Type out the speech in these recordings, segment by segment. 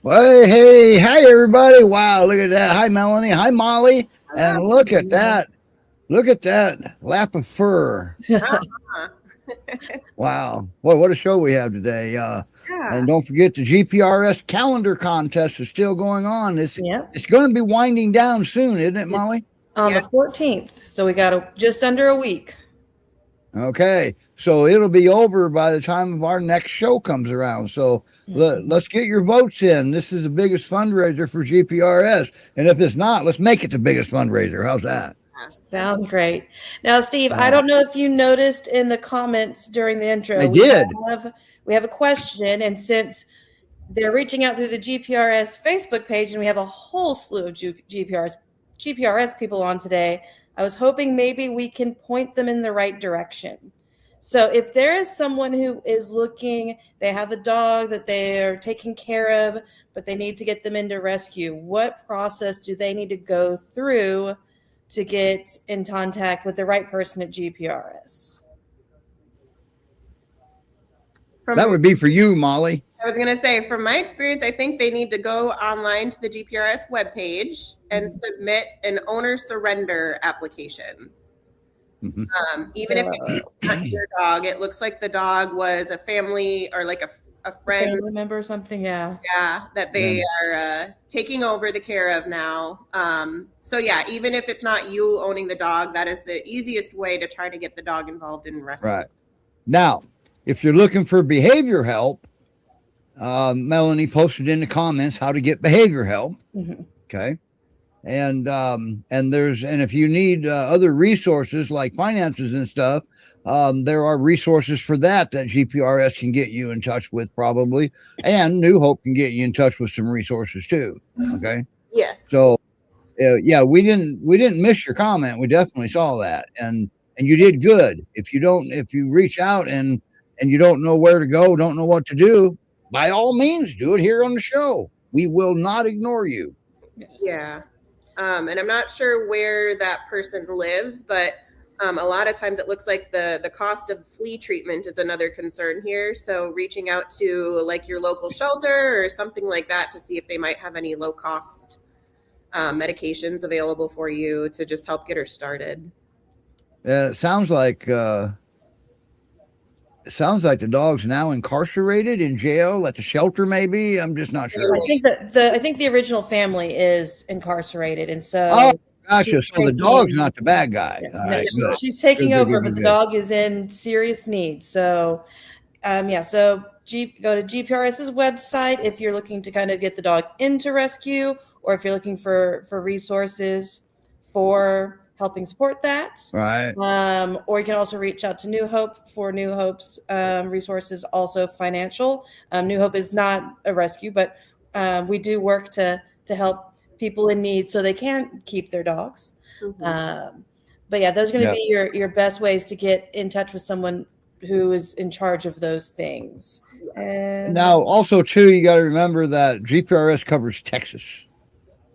Well, hey, hi everybody. Wow, look at that. Hi Melanie. Hi Molly. And look at that. Look at that lap of fur. Wow. Well, what a show we have today. And don't forget the GPRS calendar contest is still going on. Yep. It's going to be winding down soon, isn't it, Molly? It's on the 14th, so we got just under a week. Okay. So it'll be over by the time of our next show comes around. So let's get your votes in. This is the biggest fundraiser for GPRS. And if it's not, let's make it the biggest fundraiser. How's that? Sounds great. Now, Steve, I don't know if you noticed in the comments during the intro. I did. We have a question, and since they're reaching out through the GPRS Facebook page, and we have a whole slew of GPRS people on today, I was hoping maybe we can point them in the right direction. So if there is someone who is looking, they have a dog that they are taking care of, but they need to get them into rescue, what process do they need to go through to get in contact with the right person at GPRS? That would be for you, Molly. I was going to say, from my experience, I think they need to go online to the GPRS webpage and submit an owner surrender application. Even if it's not your dog, it looks like the dog was a family or like a friend, family member or something. Yeah, that they are taking over the care of now. So yeah, even if it's not you owning the dog, that is the easiest way to try to get the dog involved in rescue. Right. Now, if you're looking for behavior help, Melanie posted in the comments how to get behavior help. Okay. And if you need other resources like finances and stuff, there are resources for that GPRS can get you in touch with probably, and New Hope can get you in touch with some resources too. Okay. Yes. So, yeah, we didn't miss your comment. We definitely saw that, and you did good. If you reach out and you don't know where to go, don't know what to do, by all means, do it here on the show. We will not ignore you. Yeah. And I'm not sure where that person lives, but a lot of times it looks like the cost of flea treatment is another concern here. So reaching out to like your local shelter or something like that to see if they might have any low cost medications available for you to just help get her started. It sounds like the dog's now incarcerated in jail at the shelter. Maybe I'm just not sure. I think the original family is incarcerated, and so gotcha. So the dog's not the bad guy. Right, she's taking over, but the dog is in serious need. So, so go to GPRS's website if you're looking to kind of get the dog into rescue, or if you're looking for resources for helping support that. Right. Or you can also reach out to New Hope for New Hope's resources, also financial. New Hope is not a rescue, but we do work to help people in need so they can keep their dogs. But yeah, those are going to be your best ways to get in touch with someone who is in charge of those things. And now, also too, you got to remember that GPRS covers Texas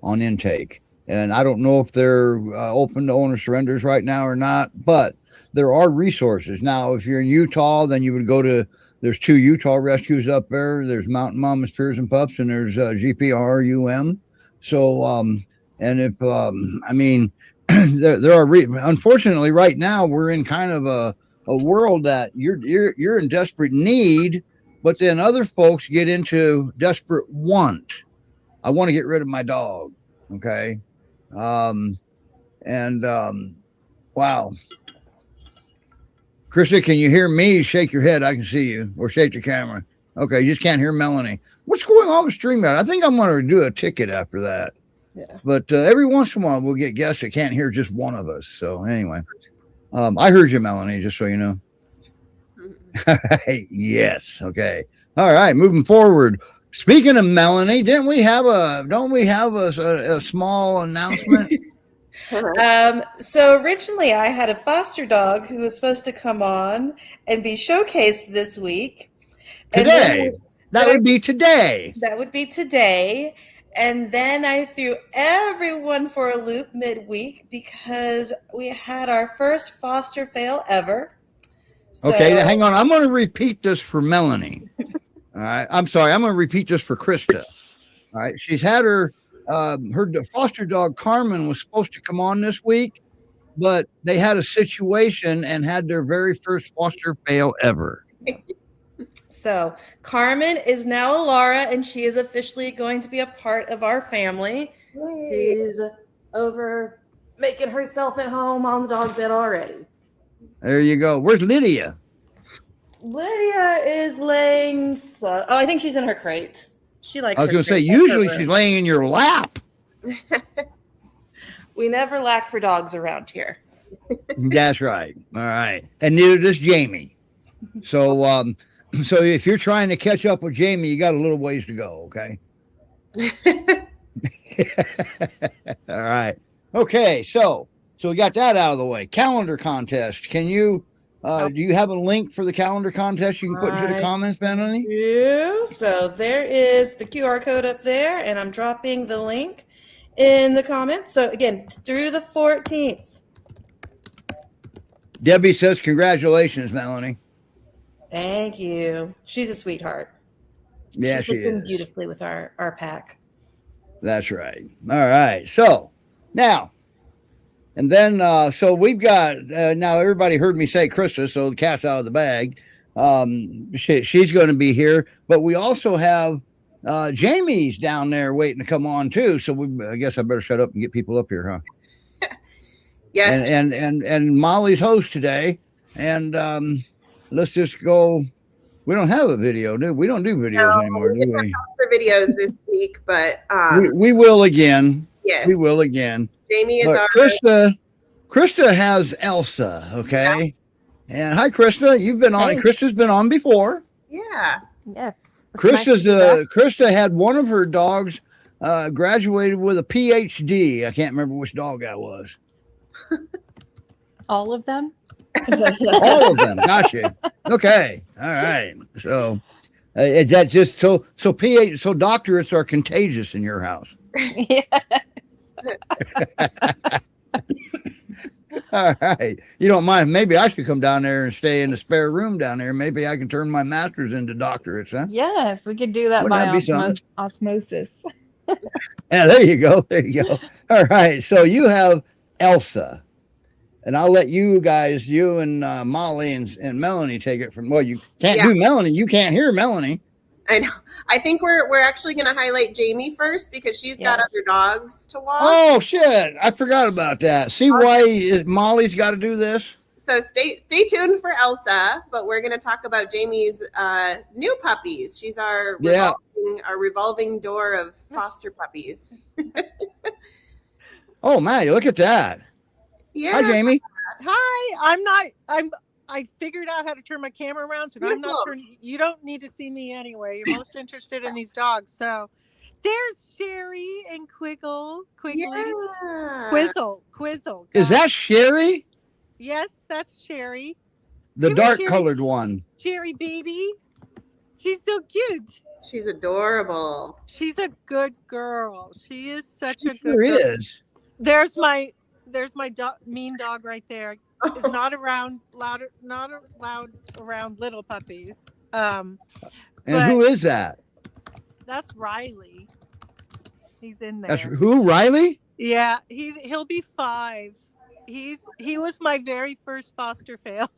on intake. And I don't know if they're open to owner surrenders right now or not, but there are resources. Now, if you're in Utah, then you would go to, there's 2 Utah rescues up there. There's Mountain Mamas, Peers and Pups, and there's R.U.M. So, and if, there are, unfortunately right now we're in kind of a world that you're in desperate need, but then other folks get into desperate want. I want to get rid of my dog. Okay. Wow. Krista, can you hear me? Shake your head. I can see you, or shake the camera. Okay. You just can't hear Melanie. What's going on with StreamYard? I think I'm going to do a ticket after that. Yeah. But every once in a while we'll get guests that can't hear just one of us. So anyway, I heard you, Melanie, just so you know. Yes. Okay. All right. Moving forward. Speaking of Melanie, don't we have a small announcement? So originally I had a foster dog who was supposed to come on and be showcased this week. Today. That would be today. That would be today. And then I threw everyone for a loop midweek because we had our first foster fail ever. So, okay, hang on. I'm going to repeat this for Melanie. All right. I'm sorry. I'm going to repeat this for Krista. All right. She's had her foster dog Carmen was supposed to come on this week, but they had a situation and had their very first foster fail ever. So Carmen is now a Laura, and she is officially going to be a part of our family. She's over making herself at home on the dog bed already. There you go. Where's Lydia? Lydia is laying. I think she's in her crate. She likes. I was going to say, usually she's laying in your lap. We never lack for dogs around here. That's right. All right. And neither does Jamie. So, so if you're trying to catch up with Jamie, you got a little ways to go. Okay. All right. Okay. So we got that out of the way. Calendar contest. Can you, do you have a link for the calendar contest you can put into the comments, Melanie? Yeah. So there is the QR code up there, and I'm dropping the link in the comments. So again, through the 14th. Debbie says, congratulations, Melanie. Thank you. She's a sweetheart. Yeah, she fits in is. beautifully with our pack. That's right. All right. So now, and then, so we've got, now everybody heard me say Krista, so the cat's out of the bag. She's going to be here, but we also have Jamie's down there waiting to come on too. So I guess I better shut up and get people up here, huh? Yes. And Molly's host today. And let's just go. We don't have a video, do we? We don't do videos anymore, do we? For videos this week, but we will again. Yes, we will again. Jamie is but our Krista has Elsa, okay? Yeah. And hi, Krista. You've been on. Hey. Krista's been on before. Yeah. Yes. Krista had one of her dogs graduated with a PhD. I can't remember which dog that was. All of them? All of them. Gotcha. Okay. All right. So is that just so doctorates are contagious in your house? Yeah. All right. You don't mind? Maybe I should come down there and stay in the spare room down there. Maybe I can turn my master's into doctorates, huh? Yeah, if we could do that Wouldn't by that be osmosis. Yeah, there you go. There you go. All right. So you have Elsa. And I'll let you guys, you and Molly and Melanie take it from. Well, you can't do Melanie. You can't hear Melanie. I know. I think we're actually going to highlight Jamie first because she's got other dogs to walk. Oh shit! I forgot about that. See why Molly's got to do this? So stay tuned for Elsa, but we're going to talk about Jamie's new puppies. She's our revolving door of foster puppies. Oh man, look at that. Yeah. Hi, Jamie. Hi. I figured out how to turn my camera around, so I'm not turning. You don't need to see me anyway. You're most interested in these dogs. So there's Sheri and Quizzel. Quizzel. Is that Sheri? Yes, that's Sheri. The dark-colored one. Sheri baby. She's so cute. She's adorable. She's a good girl. She is such a good Sure girl. is. There's my mean dog right there. Is not allowed around little puppies. And who is that? That's Riley. He's in there. That's who? Riley? Yeah, he'll be 5. He was my very first foster fail.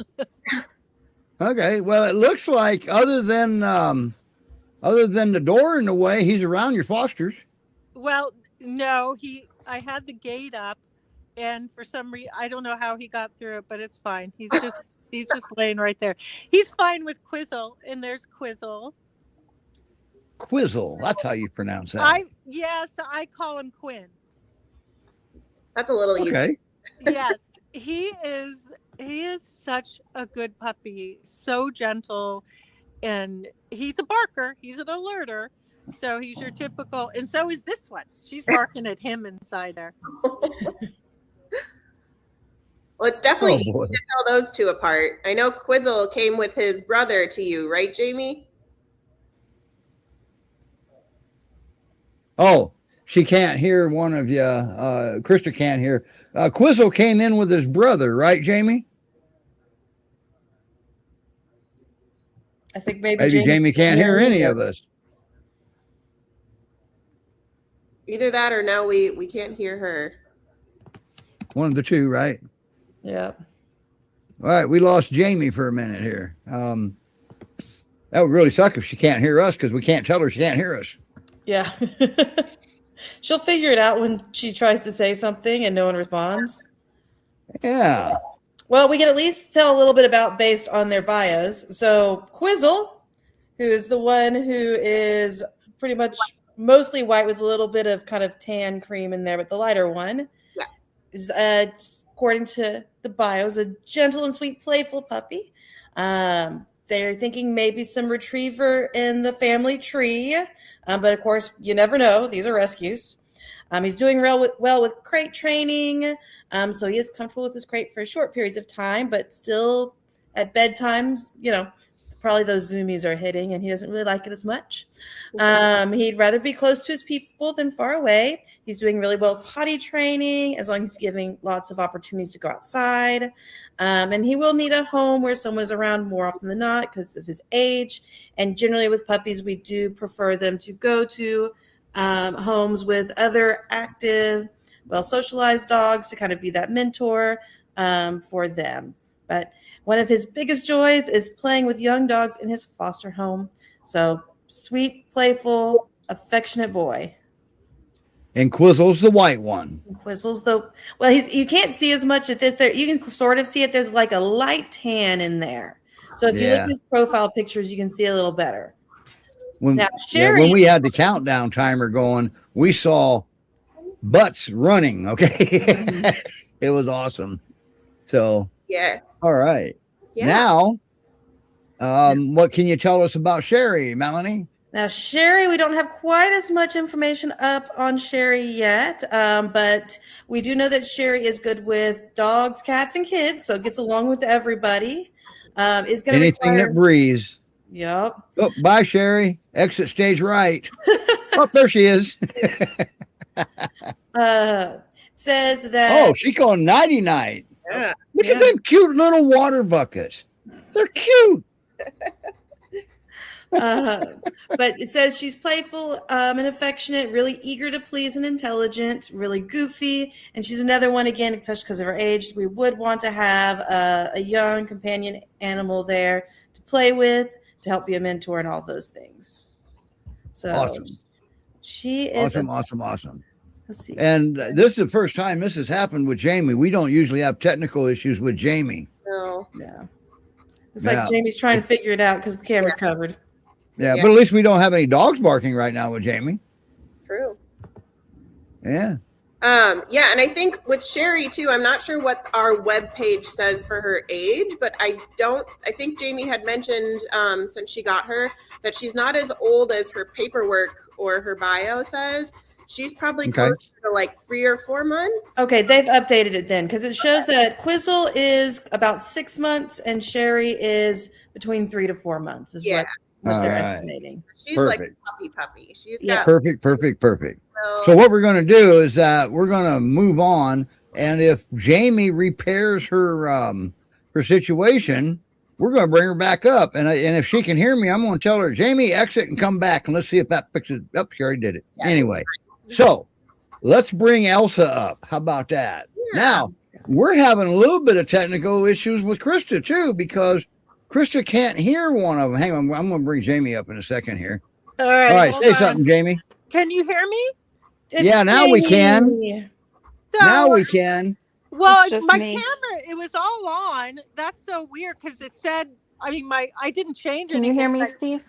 Okay. Well, it looks like other than the door in the way, he's around your fosters. Well, no, I had the gate up. And for some reason, I don't know how he got through it, but it's fine. He's just laying right there. He's fine with Quizzel, and there's Quizzel. Quizzel, that's how you pronounce that. I call him Quinn. That's a little easy. Okay. Yes, he is such a good puppy, so gentle, and he's a barker. He's an alerter. So he's your typical, and so is this one. She's barking at him inside there. Well, it's definitely easy to tell those two apart. I know Quizzel came with his brother to you, right, Jamie? Oh, she can't hear one of you. Krista can't hear. Quizzel came in with his brother, right, Jamie? I think maybe Jamie can't hear any of us. Either that or now we can't hear her. One of the two, right? Yeah. All right, we lost Jamie for a minute here. That would really suck if she can't hear us because we can't tell her she can't hear us. Yeah. She'll figure it out when she tries to say something and no one responds. Yeah. Well, we can at least tell a little bit about based on their bios. So Quizzel, who is the one who is pretty much mostly white with a little bit of kind of tan cream in there, but the lighter one Yes. is, according to the bios, a gentle and sweet, playful puppy. They're thinking maybe some retriever in the family tree, but of course, you never know. These are rescues. He's doing well with crate training, so he is comfortable with his crate for short periods of time, but still at bedtimes, probably those zoomies are hitting, and he doesn't really like it as much. He'd rather be close to his people than far away. He's doing really well with potty training, as long as he's giving lots of opportunities to go outside. And he will need a home where someone is around more often than not because of his age. And generally with puppies, we do prefer them to go to homes with other active, well-socialized dogs to kind of be that mentor for them. But one of his biggest joys is playing with young dogs in his foster home. So sweet, playful, affectionate boy. And Quizzel's the white one. Quizzel's you can't see as much at this. There, you can sort of see it. There's like a light tan in there. So if you look at his profile pictures, you can see a little better. When we had the countdown timer going, we saw butts running. Okay. It was awesome. So, Yes. All right. Yeah. Now, what can you tell us about Sheri, Melanie? Now, Sheri, we don't have quite as much information up on Sheri yet, but we do know that Sheri is good with dogs, cats, and kids, so gets along with everybody. Is going to anything that breathes. Yep. Oh, bye, Sheri. Exit stage right. Oh, there she is. Says that. Oh, she's going nighty-night. Yeah. Look at them cute little water buckets. They're cute. But it says she's playful and affectionate, really eager to please and intelligent, really goofy. And she's another one, again, especially because of her age, we would want to have a young companion animal there to play with, to help be a mentor and all those things. So awesome. She is awesome. Let's see. And this is the first time this has happened with Jamie. We don't usually have technical issues with Jamie. No. Yeah. It's like Jamie's trying to figure it out because the camera's covered. Yeah, but at least we don't have any dogs barking right now with Jamie. True. Yeah. Yeah, and I think with Sheri too, I'm not sure what our webpage says for her age, but I think Jamie had mentioned since she got her that she's not as old as her paperwork or her bio says. She's probably close to like 3 or 4 months. Okay, they've updated it then because it shows that Quizzel is about 6 months and Sheri is between 3 to 4 months is what they're estimating. She's like a puppy. She's got perfect. So what we're going to do is that we're going to move on, and if Jamie repairs her situation, we're going to bring her back up, and if she can hear me, I'm going to tell her, Jamie, exit and come back, and let's see if that fixes it up. She already did it. Yes. Anyway, so let's bring Elsa up. How about that? Yeah. Now, we're having a little bit of technical issues with Krista, too, because Krista can't hear one of them. Hang on, I'm going to bring Jamie up in a second here. All right, say something, Jamie. Can you hear me? Yeah, now we can. So, now we can. Well, my camera, it was all on. That's so weird because it said, I didn't change anything. Can you hear me, Steve?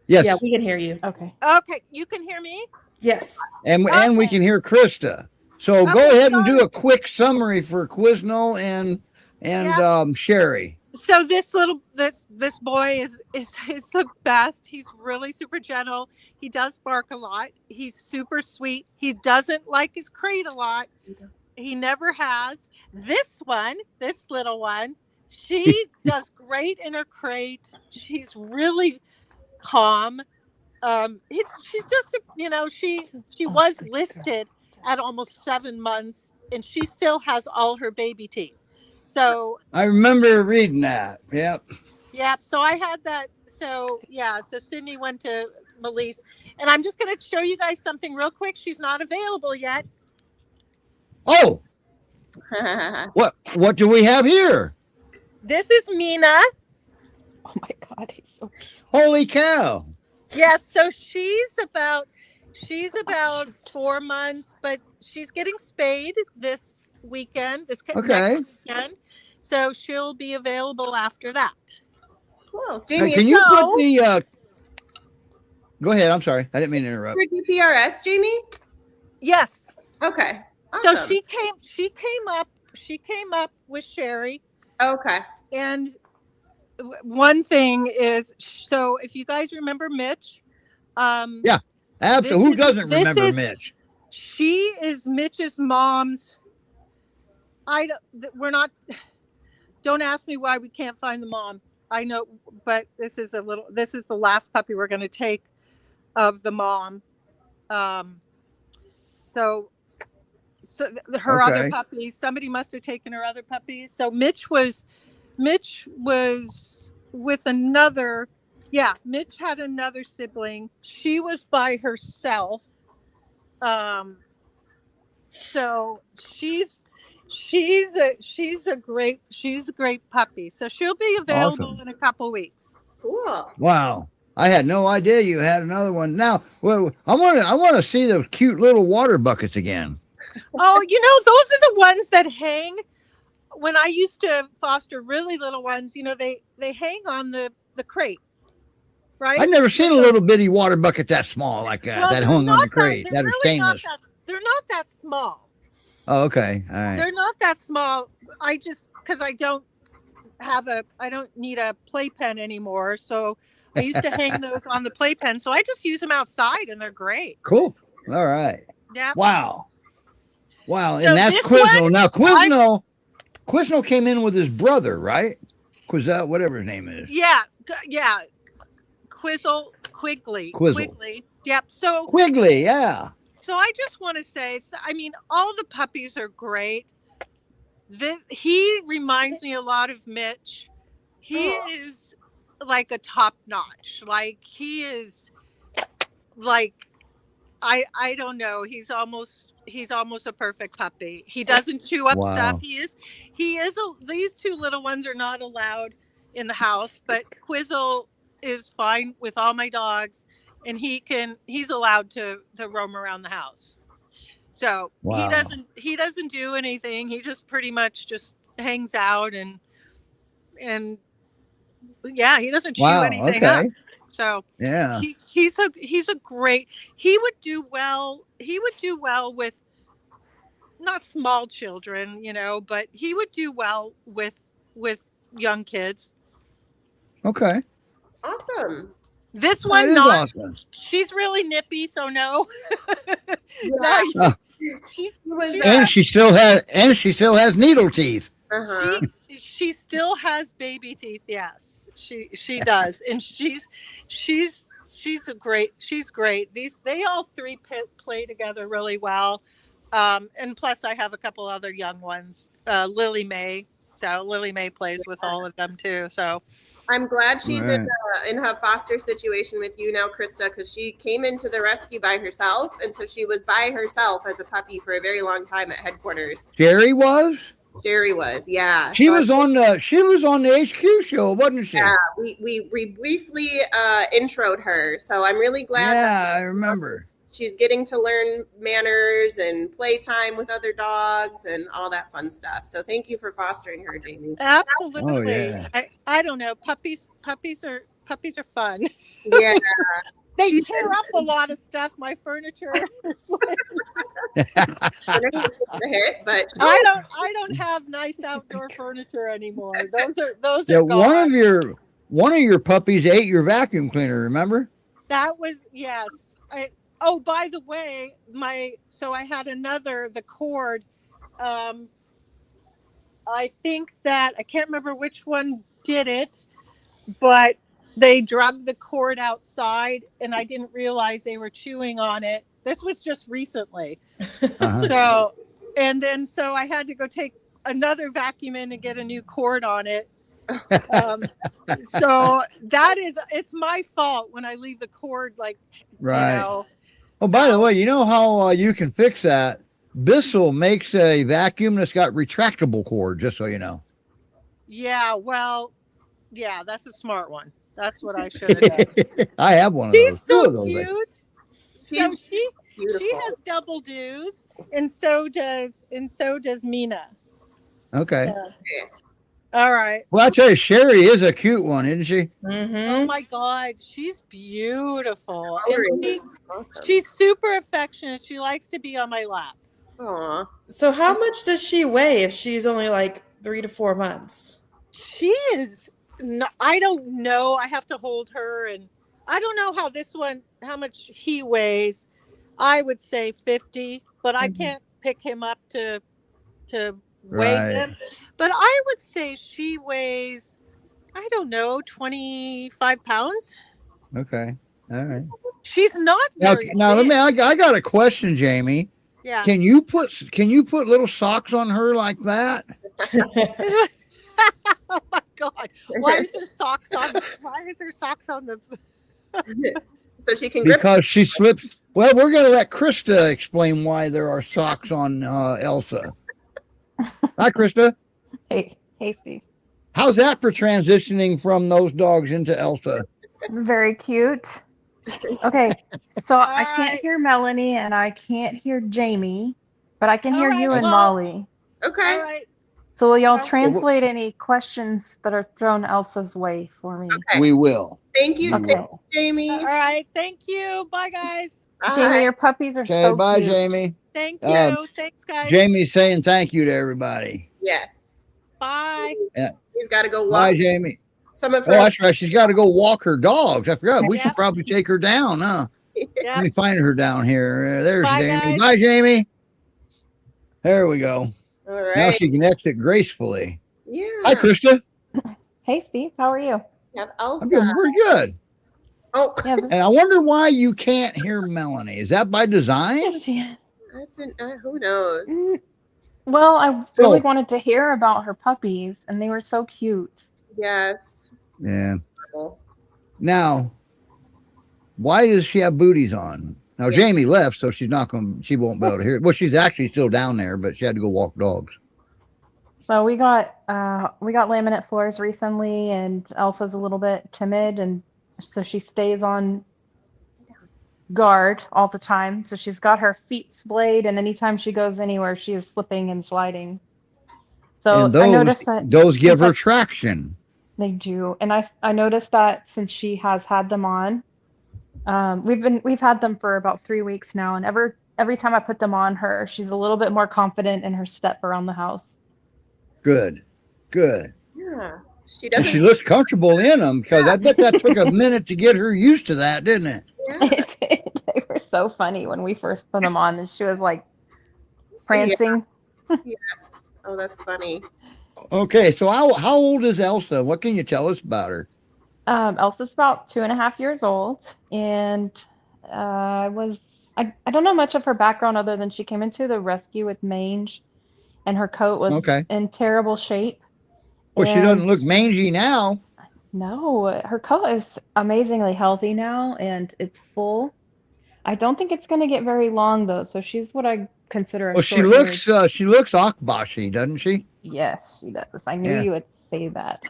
Yes. Yeah, we can hear you. Okay. Okay, you can hear me? Yes. And we can hear Krista. So go ahead and do a quick summary for Quizzel and Sheri. So this boy is the best. He's really super gentle. He does bark a lot. He's super sweet. He doesn't like his crate a lot. He never has. This little one, she does great in her crate. She's really calm. She's just, she was listed at almost 7 months, and she still has all her baby teeth. So I remember reading that. Yep. Yeah. So I had that. So yeah. So Sydney went to Melise, and I'm just going to show you guys something real quick. She's not available yet. Oh. What do we have here? This is Mina. Oh my God, he's so cute. Holy cow! Yes, so she's about 4 months, but she's getting spayed this weekend, Okay. next weekend. So she'll be available after that. Cool. Now, Jamie, can you put the? Go ahead. I'm sorry. I didn't mean to interrupt. for GPRS, Jamie? Yes. Okay. Awesome. So she came up with Sheri. Okay. And one thing is, so if you guys remember Mitch, Yeah, absolutely. Who doesn't remember Mitch? She is Mitch's mom's. We're not. Don't ask me why we can't find the mom. I know, but this is the last puppy we're going to take of the mom. So her other puppies, somebody must have taken her other puppies. So Mitch was with another. Yeah, Mitch had another sibling. She was by herself. So she's a great puppy. So she'll be available in a couple weeks. Cool. Wow. I had no idea you had another one. Now, well, I want to see those cute little water buckets again. Oh, those are the ones that hang. When I used to foster really little ones, they hang on the crate, right? I've never seen a little bitty water bucket that small like that. Well, that hung on the crate. That is really stainless. They're not that small. Oh, okay. All right. They're not that small. Because I don't need a playpen anymore. So I used to hang those on the playpen. So I just use them outside and they're great. Cool. All right. Yeah. Wow. So And that's Quizzel. Now Quizzel came in with his brother, right? Quizzel, whatever his name is. Yeah. Quigley. Yep. So Quigley, yeah. So I just want to say, all the puppies are great. He reminds me a lot of Mitch. He is like a top notch. Like he is like, I don't know. He's almost a perfect puppy. He doesn't chew up stuff. These two little ones are not allowed in the house, but Quizzel is fine with all my dogs. And he's allowed to roam around the house. So he doesn't do anything. He just pretty much just hangs out and yeah, he doesn't chew anything up. So yeah, he's a great. He would do well with not small children, but he would do well with young kids. Okay. Awesome. This one, not. Awesome. She's really nippy, so no. Yeah. She still has needle teeth. Uh-huh. She still has baby teeth. Yes, she does, and she's great. She's great. They all three play together really well, and plus I have a couple other young ones. Lily May plays with all of them too. So. I'm glad she's in her foster situation with you now, Krista, because she came into the rescue by herself, and so she was by herself as a puppy for a very long time at headquarters. Sheri was, yeah. She was on the HQ show, wasn't she? Yeah, we briefly introed her, so I'm really glad. Yeah, I remember. She's getting to learn manners and playtime with other dogs and all that fun stuff. So thank you for fostering her, Jamie. Absolutely. Oh, yeah. I don't know. Puppies are fun. Yeah. They tear up a lot of stuff. My furniture. But I don't have nice outdoor furniture anymore. Those are gone. One of your puppies ate your vacuum cleaner, remember? That was yes. Oh, by the way, I had the cord. I think that I can't remember which one did it, but they dragged the cord outside and I didn't realize they were chewing on it. This was just recently. Uh-huh. So I had to go take another vacuum in and get a new cord on it. So it's my fault when I leave the cord right. Oh, by the way, you know how you can fix that? Bissell makes a vacuum that's got retractable cord, just so you know. Yeah, well, yeah, that's a smart one. That's what I should have done. I have one of She's those. Two so of those. cute. So She's she beautiful. has double dues, and so does Mina. Okay. So, all right. Well, I tell you, Sheri is a cute one, isn't she? Oh my God, she's beautiful, and Coloring she's is awesome. she's super affectionate. She likes to be on my lap. Aw. So how much does she weigh if she's only like 3 to 4 months? She is. No, I don't know. I have to hold her, and I don't know how much he weighs. I would say 50, but I can't pick him up to weigh Right. him. But I would say she weighs, I don't know, 25 pounds. Okay. All right. She's not Now, very let big. me. I got a question, Jamie. Yeah. Can you put little socks on her like that? Oh my God! Why is there socks on? The? So she can grip. Because she slips. Well, we're going to let Krista explain why there are socks on Elsa. Hi, Krista. Hey, Steve. How's that for transitioning from those dogs into Elsa? Very cute. Okay, so I All can't right. hear Melanie and I can't hear Jamie, but I can All hear right, you and well- Molly. Okay. All right. So will y'all Well- translate any questions that are thrown Elsa's way for me? Okay. We will. Thank you, We Okay. will. Jamie. All right. Thank you. Bye, guys. Jamie, Bye. your puppies are Okay, so bye, cute. Jamie. Thank you. Um, Thanks, guys. Jamie's saying thank you to everybody. Yes. Bye. He's got to go Bye, walk Jamie. some of Oh, her. that's right. She's got to go walk her dogs. I forgot. We Yeah. should probably take her down, huh? Let Yeah. me find her down here. There's Bye, Jamie. guys. Bye, Jamie. There we go. All Now right. she can exit gracefully. Yeah. Hi, Krista. Hey, Steve, how are you? We have I'm doing Elsa. pretty good. Oh, Yeah, And I wonder why you can't hear Melanie. Is that by design? that's an. Who knows? Well, I really So- wanted to hear about her puppies, and they were so cute. Yes. Yeah. Now, why does she have booties on? Now, Yeah. Jamie left, so she won't be able to hear it. Well, she's actually still down there, but she had to go walk dogs. So we got laminate floors recently, and Elsa's a little bit timid, and so she stays on guard all the time. So she's got her feet splayed, and anytime she goes anywhere, she is slipping and sliding. So And I noticed that those give her since traction. they do, and I noticed that since she has had them on, we've had them for about 3 weeks now, and every time I put them on her, she's a little bit more confident in her step around the house. Good. Yeah. She And doesn't. she looks comfortable in them because I bet that took a minute to get her used to that, didn't it? Yeah. They were so funny when we first put them on, and she was like prancing. Yes. Oh, that's funny. Okay, so how old is Elsa? What can you tell us about her? Elsa's about 2.5 years old, and I don't know much of her background other than she came into the rescue with mange, and her coat was Okay. in terrible shape. Well, she doesn't And look mangy now. no, her coat is amazingly healthy now, and it's full. I don't think it's going to get very long though, so she's what I consider a Well, she short-haired. looks Akbashi, doesn't she? Yes, she does. I knew Yeah. you would say that.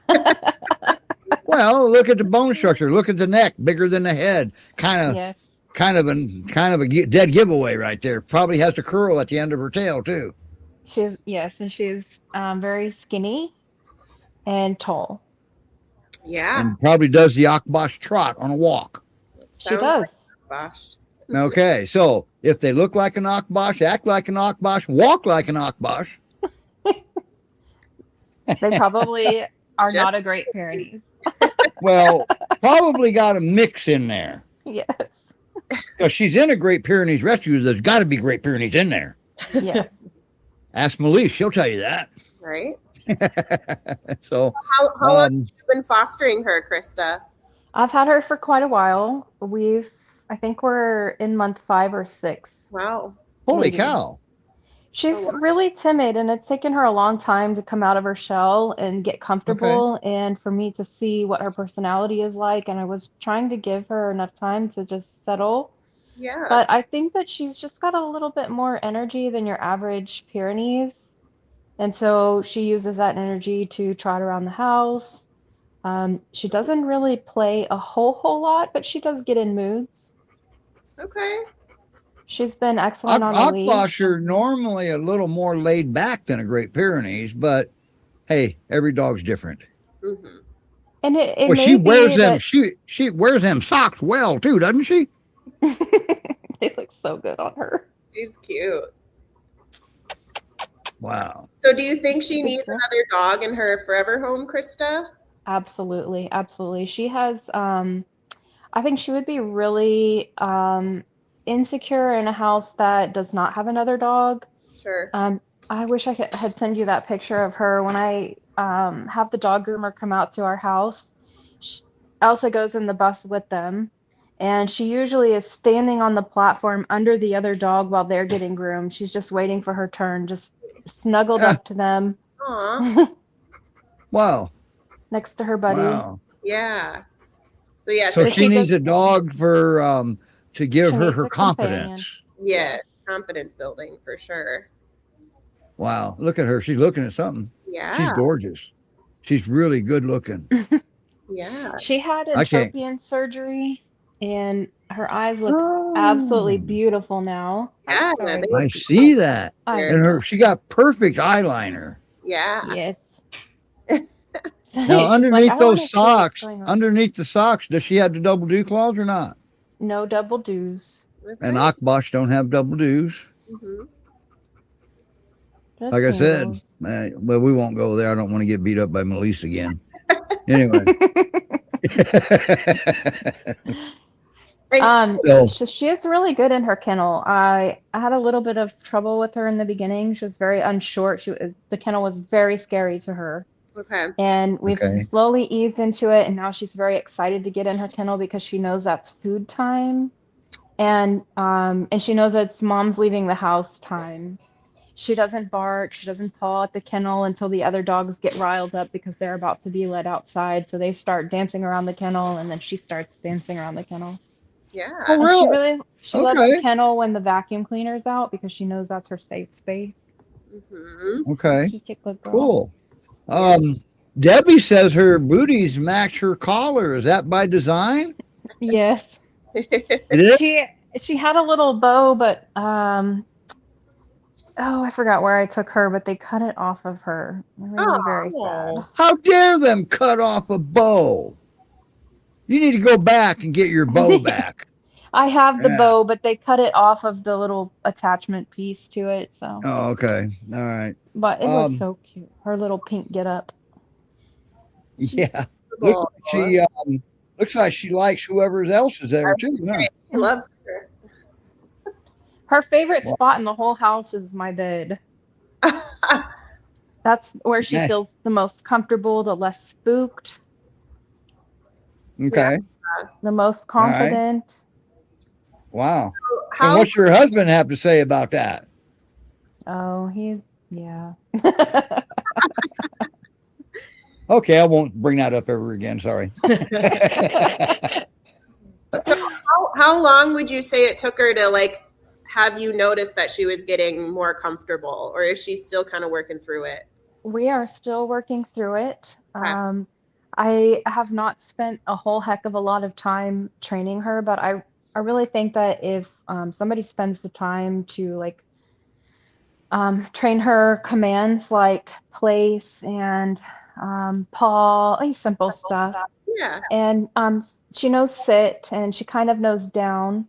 Well, look at the bone structure. Look at the neck, bigger than the head. Yes. Kind of a dead giveaway right there. Probably has a curl at the end of her tail too. And she's very skinny and tall. Yeah. And probably does the Akbash trot on a walk. She Sounds does. like Bosh. Okay, so if they look like an Akbash, act like an Akbash, walk like an Akbash. They probably are Jeff- not a Great Pyrenees. Well, probably got a mix in there. Yes. Because she's in a Great Pyrenees rescue. There's got to be Great Pyrenees in there. Yes. Ask Melise, she'll tell you that. Right. So, How long have you been fostering her, Krista? I've had her for quite a while. I think we're in month 5 or 6. Wow. holy maybe. cow. She's Oh, wow. really timid, and it's taken her a long time to come out of her shell and get comfortable, and for me to see what her personality is like. And I was trying to give her enough time to just settle. Yeah. But I think that she's just got a little bit more energy than your average Pyrenees. And so she uses that energy to trot around the house. She doesn't really play a whole lot, but she does get in moods. Okay. She's been excellent on a leash. Akbash are normally a little more laid back than a Great Pyrenees, but hey, every dog's different. Mm-hmm. And it Well, may she wears be them. that She wears them socks well too, doesn't she? they look so good on her. She's cute. Wow. So do you think she Good needs stuff. another dog in her forever home, Krista? Absolutely, absolutely. She has, I think she would be really insecure in a house that does not have another dog. Sure. I wish I had sent you that picture of her when I have the dog groomer come out to our house. Elsa goes in the bus with them, and she usually is standing on the platform under the other dog while they're getting groomed. She's just waiting for her turn, just snuggled Ah, up to them Aw. wow. next to her buddy. Wow. Yeah. So yeah, So So she she needs does- a dog for to give She her needs her a companion. confidence. yeah, confidence building for sure. Wow. Look at her. She's looking at something. Yeah. She's gorgeous. She's really good looking. Yeah. She had I can't- entropion surgery, and her eyes look Oh, absolutely beautiful now. Yeah, Sorry. they- I see that. I And her, she got perfect eyeliner. Yeah. Yes. Now She's like, underneath "I wanna those see what's socks, going on." underneath the socks, does she have the double dew claws or not? No double doos. And Akbash don't have double dews. hmm Just Like I said, singles. well, we won't go there. I don't want to get beat up by Melissa again. Anyway. So- She is really good in her kennel. I had a little bit of trouble with her in the beginning. She was very unshort. The kennel was very scary to her. Okay. And we've Okay. slowly eased into it, and now she's very excited to get in her kennel because she knows that's food time, and she knows it's mom's leaving the house time. She doesn't bark, she doesn't paw at the kennel until the other dogs get riled up because they're about to be let outside. So they start dancing around the kennel, and then she starts dancing around the kennel. Yeah. Oh, And really? she loves the Okay. kennel when the vacuum cleaner's out because she knows that's her safe space. hmm Okay. She's a good girl. Cool. Debbie says her booties match her collar. Is that by design? Yes. It is? She had a little bow, but oh, I forgot where I took her, but they cut it off of her. Really very sad. How dare them cut off a bow? You need to go back and get your bow back. I have the Yeah. bow, but they cut it off of the little attachment piece to it. So, Oh, okay. All right. but it was Um, so cute. Her little pink get up. Yeah. Looks like she likes whoever's else is there too. Huh? He loves her. Her favorite Wow. spot in the whole house is my bed. That's where she Yeah. feels the most comfortable, the less spooked, Okay. the most right. confident. Wow. And How what's your husband have to say about that? Oh, yeah. Okay, I won't bring that up ever again. Sorry. how long would you say it took her to like have you notice that she was getting more comfortable, or is she still kind of working through it? We are still working through it. Okay. I have not spent a whole heck of a lot of time training her, but I really think that if somebody spends the time to like train her commands like place and paw, like simple stuff, Yeah. and she knows sit and she kind of knows down.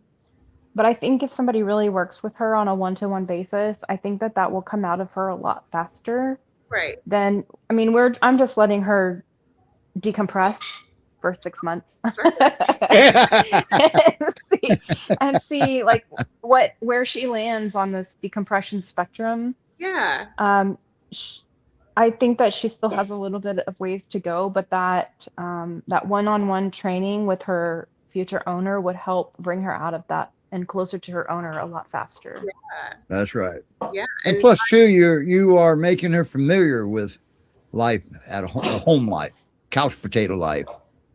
But I think if somebody really works with her on a one-to-one basis, I think that will come out of her a lot faster Right. than, I mean, I'm just letting her decompress for 6 months and see like where she lands on this decompression spectrum. Yeah. I think that she still has a little bit of ways to go, but that one-on-one training with her future owner would help bring her out of that and closer to her owner a lot faster. Yeah. That's right. Yeah. And plus, too, you are making her familiar with life at a home life, couch potato life.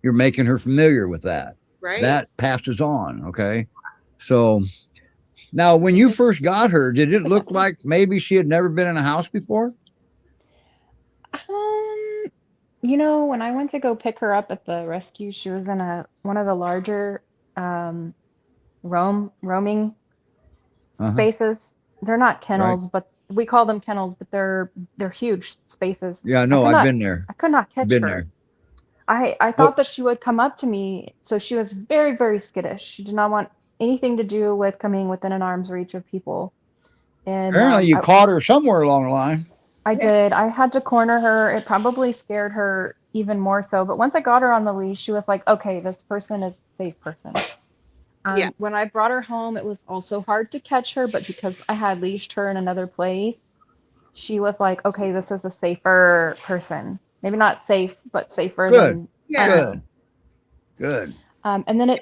You're making her familiar with that. Right. That passes on. Okay. So now, when you first got her, did it look like maybe she had never been in a house before? Um, you know, when I went to go pick her up at the rescue, she was in one of the larger um roaming Uh-huh. spaces. They're not Right. kennels, but we call them kennels, but they're huge spaces. Yeah, I no, could I've not been there. I could not catch Been her. there. I Well, thought that she would come up to me, so she was very, very skittish. She did not want anything to do with coming within an arm's reach of people. And apparently you caught her somewhere along the line. I did. I had to corner her. It probably scared her even more so. But once I got her on the leash, she was like, okay, this person is a safe person. Yeah. When I brought her home, it was also hard to catch her, but because I had leashed her in another place, she was like, okay, this is a safer person. Maybe not safe, but safer Good, than, I don't Yeah. know. good. And then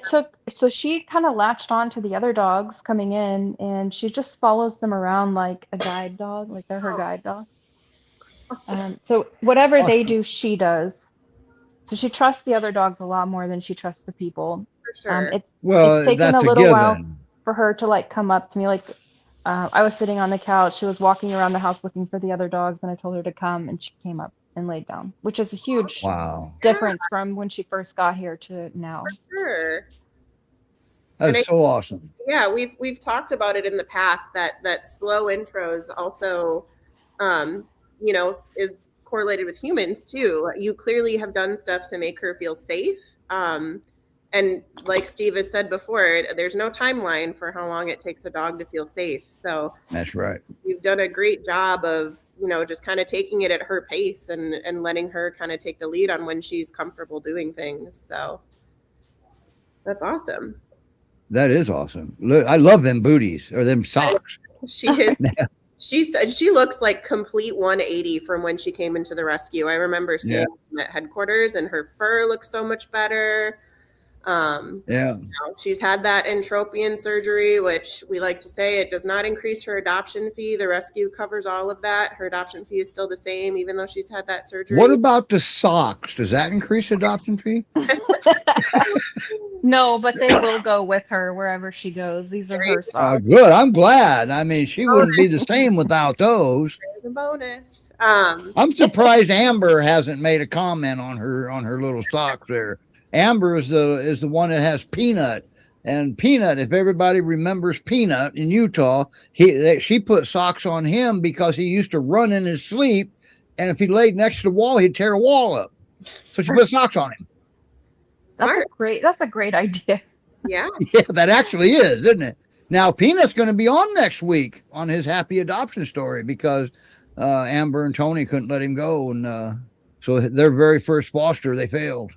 so she kind of latched on to the other dogs coming in, and she just follows them around like a guide dog, like they're her Oh, guide dog. So whatever they Awesome. do, she does. So she trusts the other dogs a lot more than she trusts the people. for sure. It's Well, taken a that's a little while given. for her to like come up to me. Like I was sitting on the couch, she was walking around the house looking for the other dogs, and I told her to come, and she came up and laid down, which is a huge Wow. Yeah, difference from when she first got here to now. sure. And That's I, so awesome. yeah, we've talked about it in the past that slow intros also, um, is correlated with humans too. You clearly have done stuff to make her feel safe. And like Steve has said before, there's no timeline for how long it takes a dog to feel safe. So That's right. you've done a great job of, just kind of taking it at her pace and letting her kind of take the lead on when she's comfortable doing things. So that's awesome. That is awesome. Look, I love them booties or them socks. She is. She said she looks like complete 180 from when she came into the rescue. I remember seeing Yeah. them at headquarters, and her fur looks so much better. Yeah. She's had that entropion surgery, which we like to say it does not increase her adoption fee. The rescue covers all of that. Her adoption fee is still the same, even though she's had that surgery. What about the socks? Does that increase adoption fee? No, but they will go with her wherever she goes. These are her socks. Good. I'm glad. I mean, she wouldn't be the same without those. There's a bonus. I'm surprised Amber hasn't made a comment on her little socks there. Amber is the one that has Peanut. And Peanut, if everybody remembers Peanut in Utah, she put socks on him because he used to run in his sleep, and if he laid next to the wall, he'd tear the wall up. So she put socks on him. Smart. That's a great idea. Yeah. Yeah, that actually is, isn't it? Now Peanut's going to be on next week on his happy adoption story because Amber and Tony couldn't let him go, and so their very first foster they failed.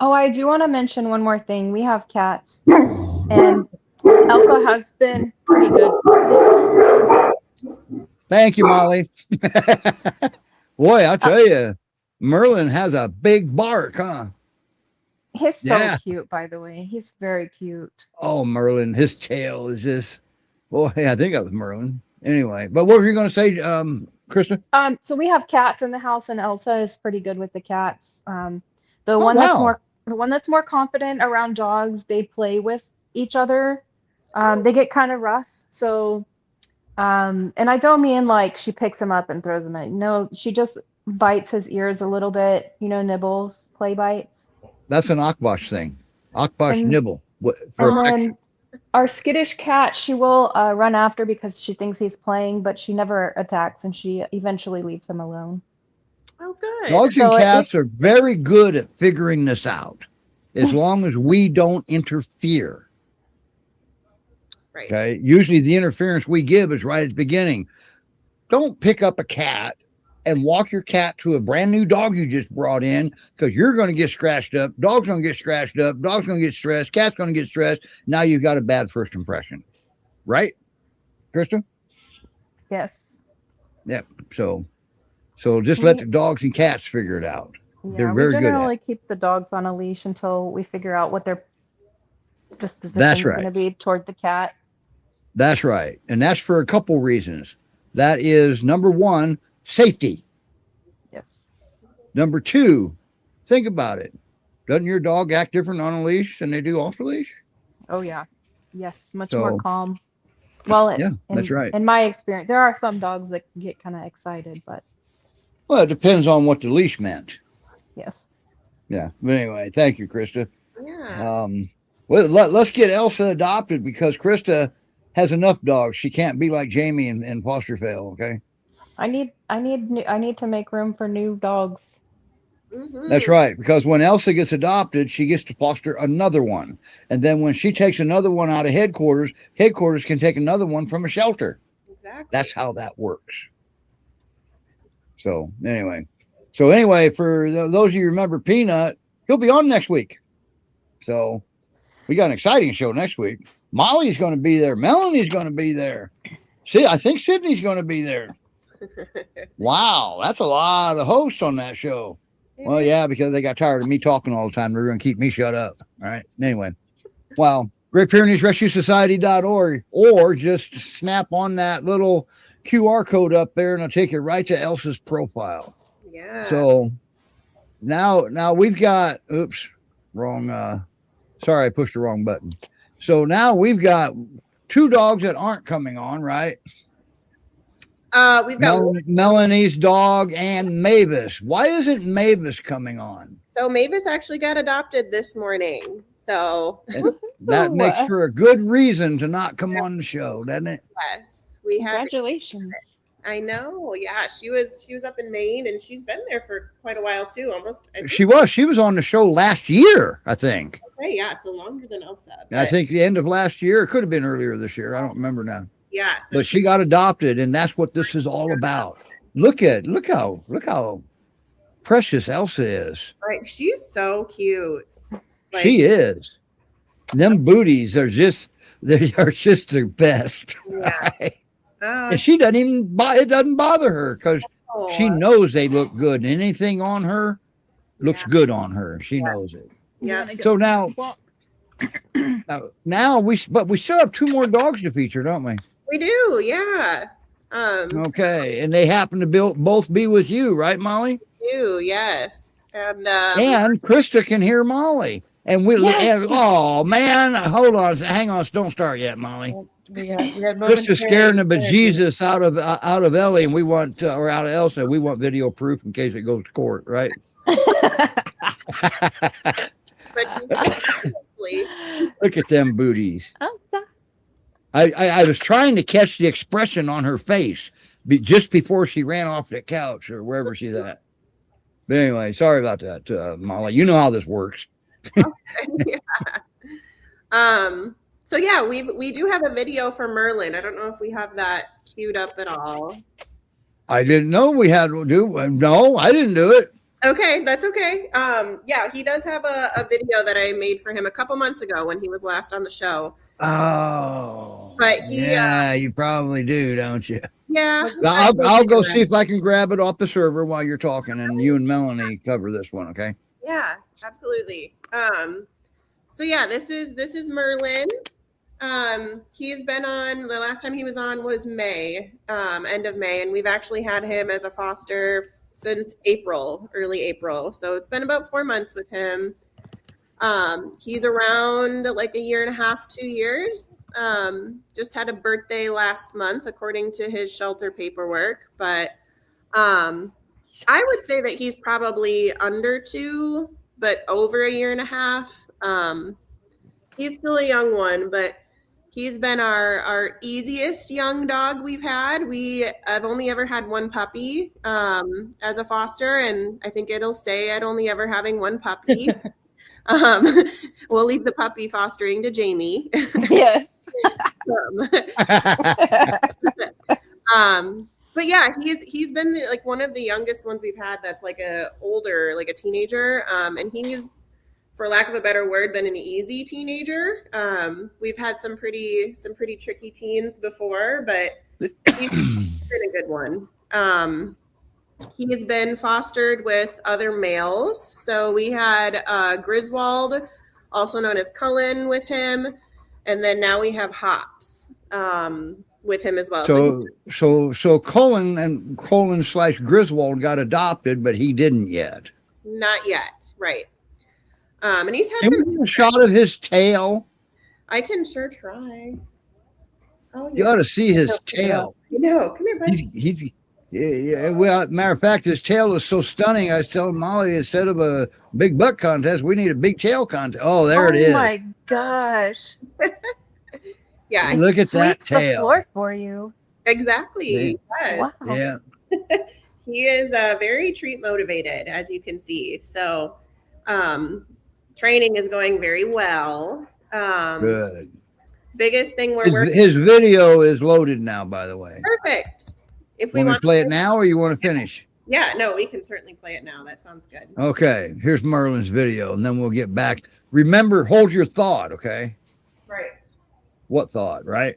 Oh, I do want to mention one more thing. We have cats, and Elsa has been pretty good. Thank you, Molly. Boy, I'll tell you, Merlin has a big bark, huh? He's so Yeah. cute, by the way. He's very cute. Oh, Merlin, his tail is just, boy, I think that was Merlin. Anyway, but what were you going to say, Krista? So we have cats in the house, and Elsa is pretty good with the cats. The Oh, one wow. that's more confident around dogs, they play with each other. They get kind of rough. So, and I don't mean like she picks him up and throws him at. No, she just bites his ears a little bit. Nibbles, play bites. That's an Akbash thing. Akbash And- nibble. For And affection. then our skittish cat, she will run after because she thinks he's playing, but she never attacks, and she eventually leaves him alone. Oh, good. Dogs and So cats are very good at figuring this out as long as we don't interfere. Right. Okay. Usually the interference we give is right at the beginning. Don't pick up a cat and walk your cat to a brand new dog you just brought in because you're going to get scratched up. Dog's going to get scratched up. Dog's going to get stressed. Cat's going to get stressed. Now you've got a bad first impression. Right, Krista? Yes. Yep. So just let the dogs and cats figure it out. They're Yeah, very we good at generally keep the dogs on a leash until we figure out what their disposition That's is right. going to be toward the cat. That's right. And that's for a couple reasons. That is number one, safety. Yes. Number two, think about it. Doesn't your dog act different on a leash than they do off the leash? Oh yeah. Yes, much more So calm. Well, yeah, that's right. in my experience, there are some dogs that get kind of excited, but Well, it depends on what the leash meant. yes. Yeah. But anyway, thank you, Krista. Yeah. Well, let's get Elsa adopted because Krista has enough dogs. She can't be like Jamie and foster fail. Okay. I need to make room for new dogs. That's right. Because when Elsa gets adopted, she gets to foster another one. And then when she takes another one out of headquarters, headquarters can take another one from a shelter. Exactly. That's how that works. So anyway, for those of you who remember Peanut, he'll be on next week. So we got an exciting show next week. Molly's going to be there. Melanie's going to be there. See, I think Sydney's going to be there. Wow, that's a lot of hosts on that show. Well, yeah, because they got tired of me talking all the time. They're going to keep me shut up. All right. Anyway, wow. Great Pyrenees Rescue Society.org, or just snap on that little QR code up there and it'll take you right to Elsa's profile. Yeah. So now we've got, wrong. Sorry, I pushed the wrong button. So now we've got 2 dogs that aren't coming on, right? We've got Melanie's dog and Mavis. Why isn't Mavis coming on? So Mavis actually got adopted this morning. So that makes for a good reason to not come on the show, doesn't it? Yes, we had. Congratulations. I know. Yeah, she was up in Maine, and she's been there for quite a while too. Almost. She was on the show last year, I think. Okay, yeah, so longer than Elsa. I think the end of last year. It could have been earlier this year. I don't remember now. Yeah, so but she got adopted, and that's what this is all about. Look how precious Elsa is. Right, she's so cute. Like, she is. Them booties are just the best. Yeah. Right? And she doesn't even it doesn't bother her because she knows they look good. And anything on her looks good on her. She knows it. Yeah. So now we still have 2 more dogs to feature, don't we? We do, yeah. Okay, and they happen to both be with you, right, Molly? Do, yes. And Krista can hear Molly. And oh man, hold on, hang on, don't start yet, Molly. We had Krista's scaring the bejesus out of Ellie, and we want or out of Elsa. We want video proof in case it goes to court, right? Look at them booties. I was trying to catch the expression on her face just before she ran off the couch or wherever she's at. But anyway, sorry about that, Molly. You know how this works. Yeah. So yeah, we do have a video for Merlin. I don't know if we have that queued up at all. I didn't know we had to do. No, I didn't do it. Okay, that's okay. Yeah, he does have a video that I made for him a couple months ago when he was last on the show. Oh, but you probably do, don't you? Yeah. I'll go see if I can grab it off the server while you're talking, and you and Melanie cover this one, okay? Yeah, absolutely. So yeah, this is Merlin. He's been on, the last time he was on was May, end of May, and we've actually had him as a foster since early April. So it's been about 4 months with him. He's around like 1.5 to 2 years. Just had a birthday last month, according to his shelter paperwork. But I would say that he's probably under 2, but over 1.5 years. He's still a young one, but he's been our easiest young dog we've had. I've only ever had 1 puppy as a foster, and I think it'll stay at only ever having 1 puppy. We'll leave the puppy fostering to Jamie. Yes. But yeah, he's been like one of the youngest ones we've had that's like a teenager. And he's, for lack of a better word, been an easy teenager. We've had some pretty tricky teens before, but he's been a good one. He has been fostered with other males. So we had Griswold, also known as Cullen, with him. And then now we have Hopps with him as well. So Cullen/Griswold got adopted, but he didn't yet. Not yet, right. And he's had some shot of his tail. I can sure try. Oh, You ought to see his tail. You know, come here, bud. Yeah. Well, matter of fact, his tail is so stunning. I was telling Molly, instead of a big butt contest, we need a big tail contest. Oh, there it is. Oh my gosh. Yeah, Look at that Sweeps the tail. floor for you. exactly. Yes. Wow. Yeah. He is very treat motivated, as you can see. So training is going very well. Good. Biggest thing we're working His video is loaded now, by the way. perfect. If we Want to want play it now, or you want to finish? Yeah, no, we can certainly play it now. That sounds good. Okay, here's Merlin's video, and then we'll get back. Remember, hold your thought, okay? Right. What thought, right?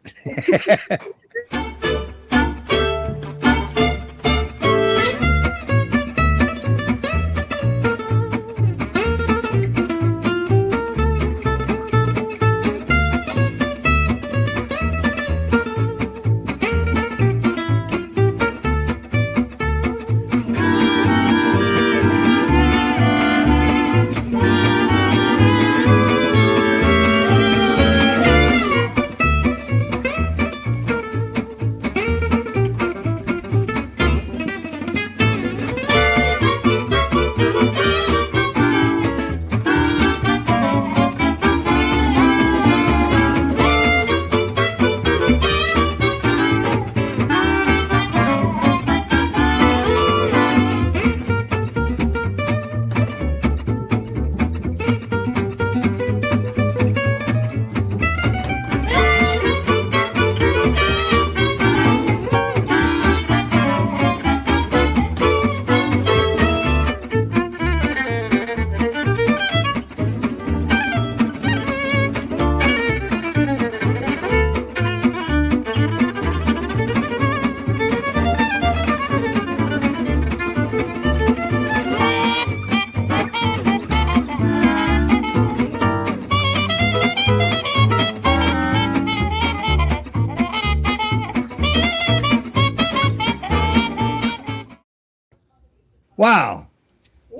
Wow.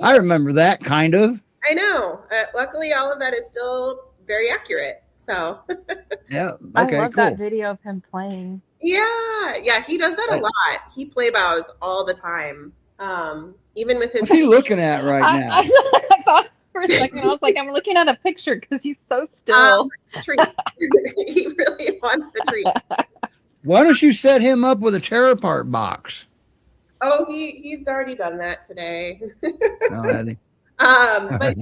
I remember that, kind of. I know. Luckily, all of that is still very accurate. So, Yeah. I Okay, love cool. that video of him playing. yeah, he does that a lot. He play bows all the time. Even with his What's he looking at right now? I thought for a second, I was like, I'm looking at a picture because he's so still. treats. He really wants the treat. Why don't you set him up with a tear apart box? Oh, he's already done that today. No, Eddie. But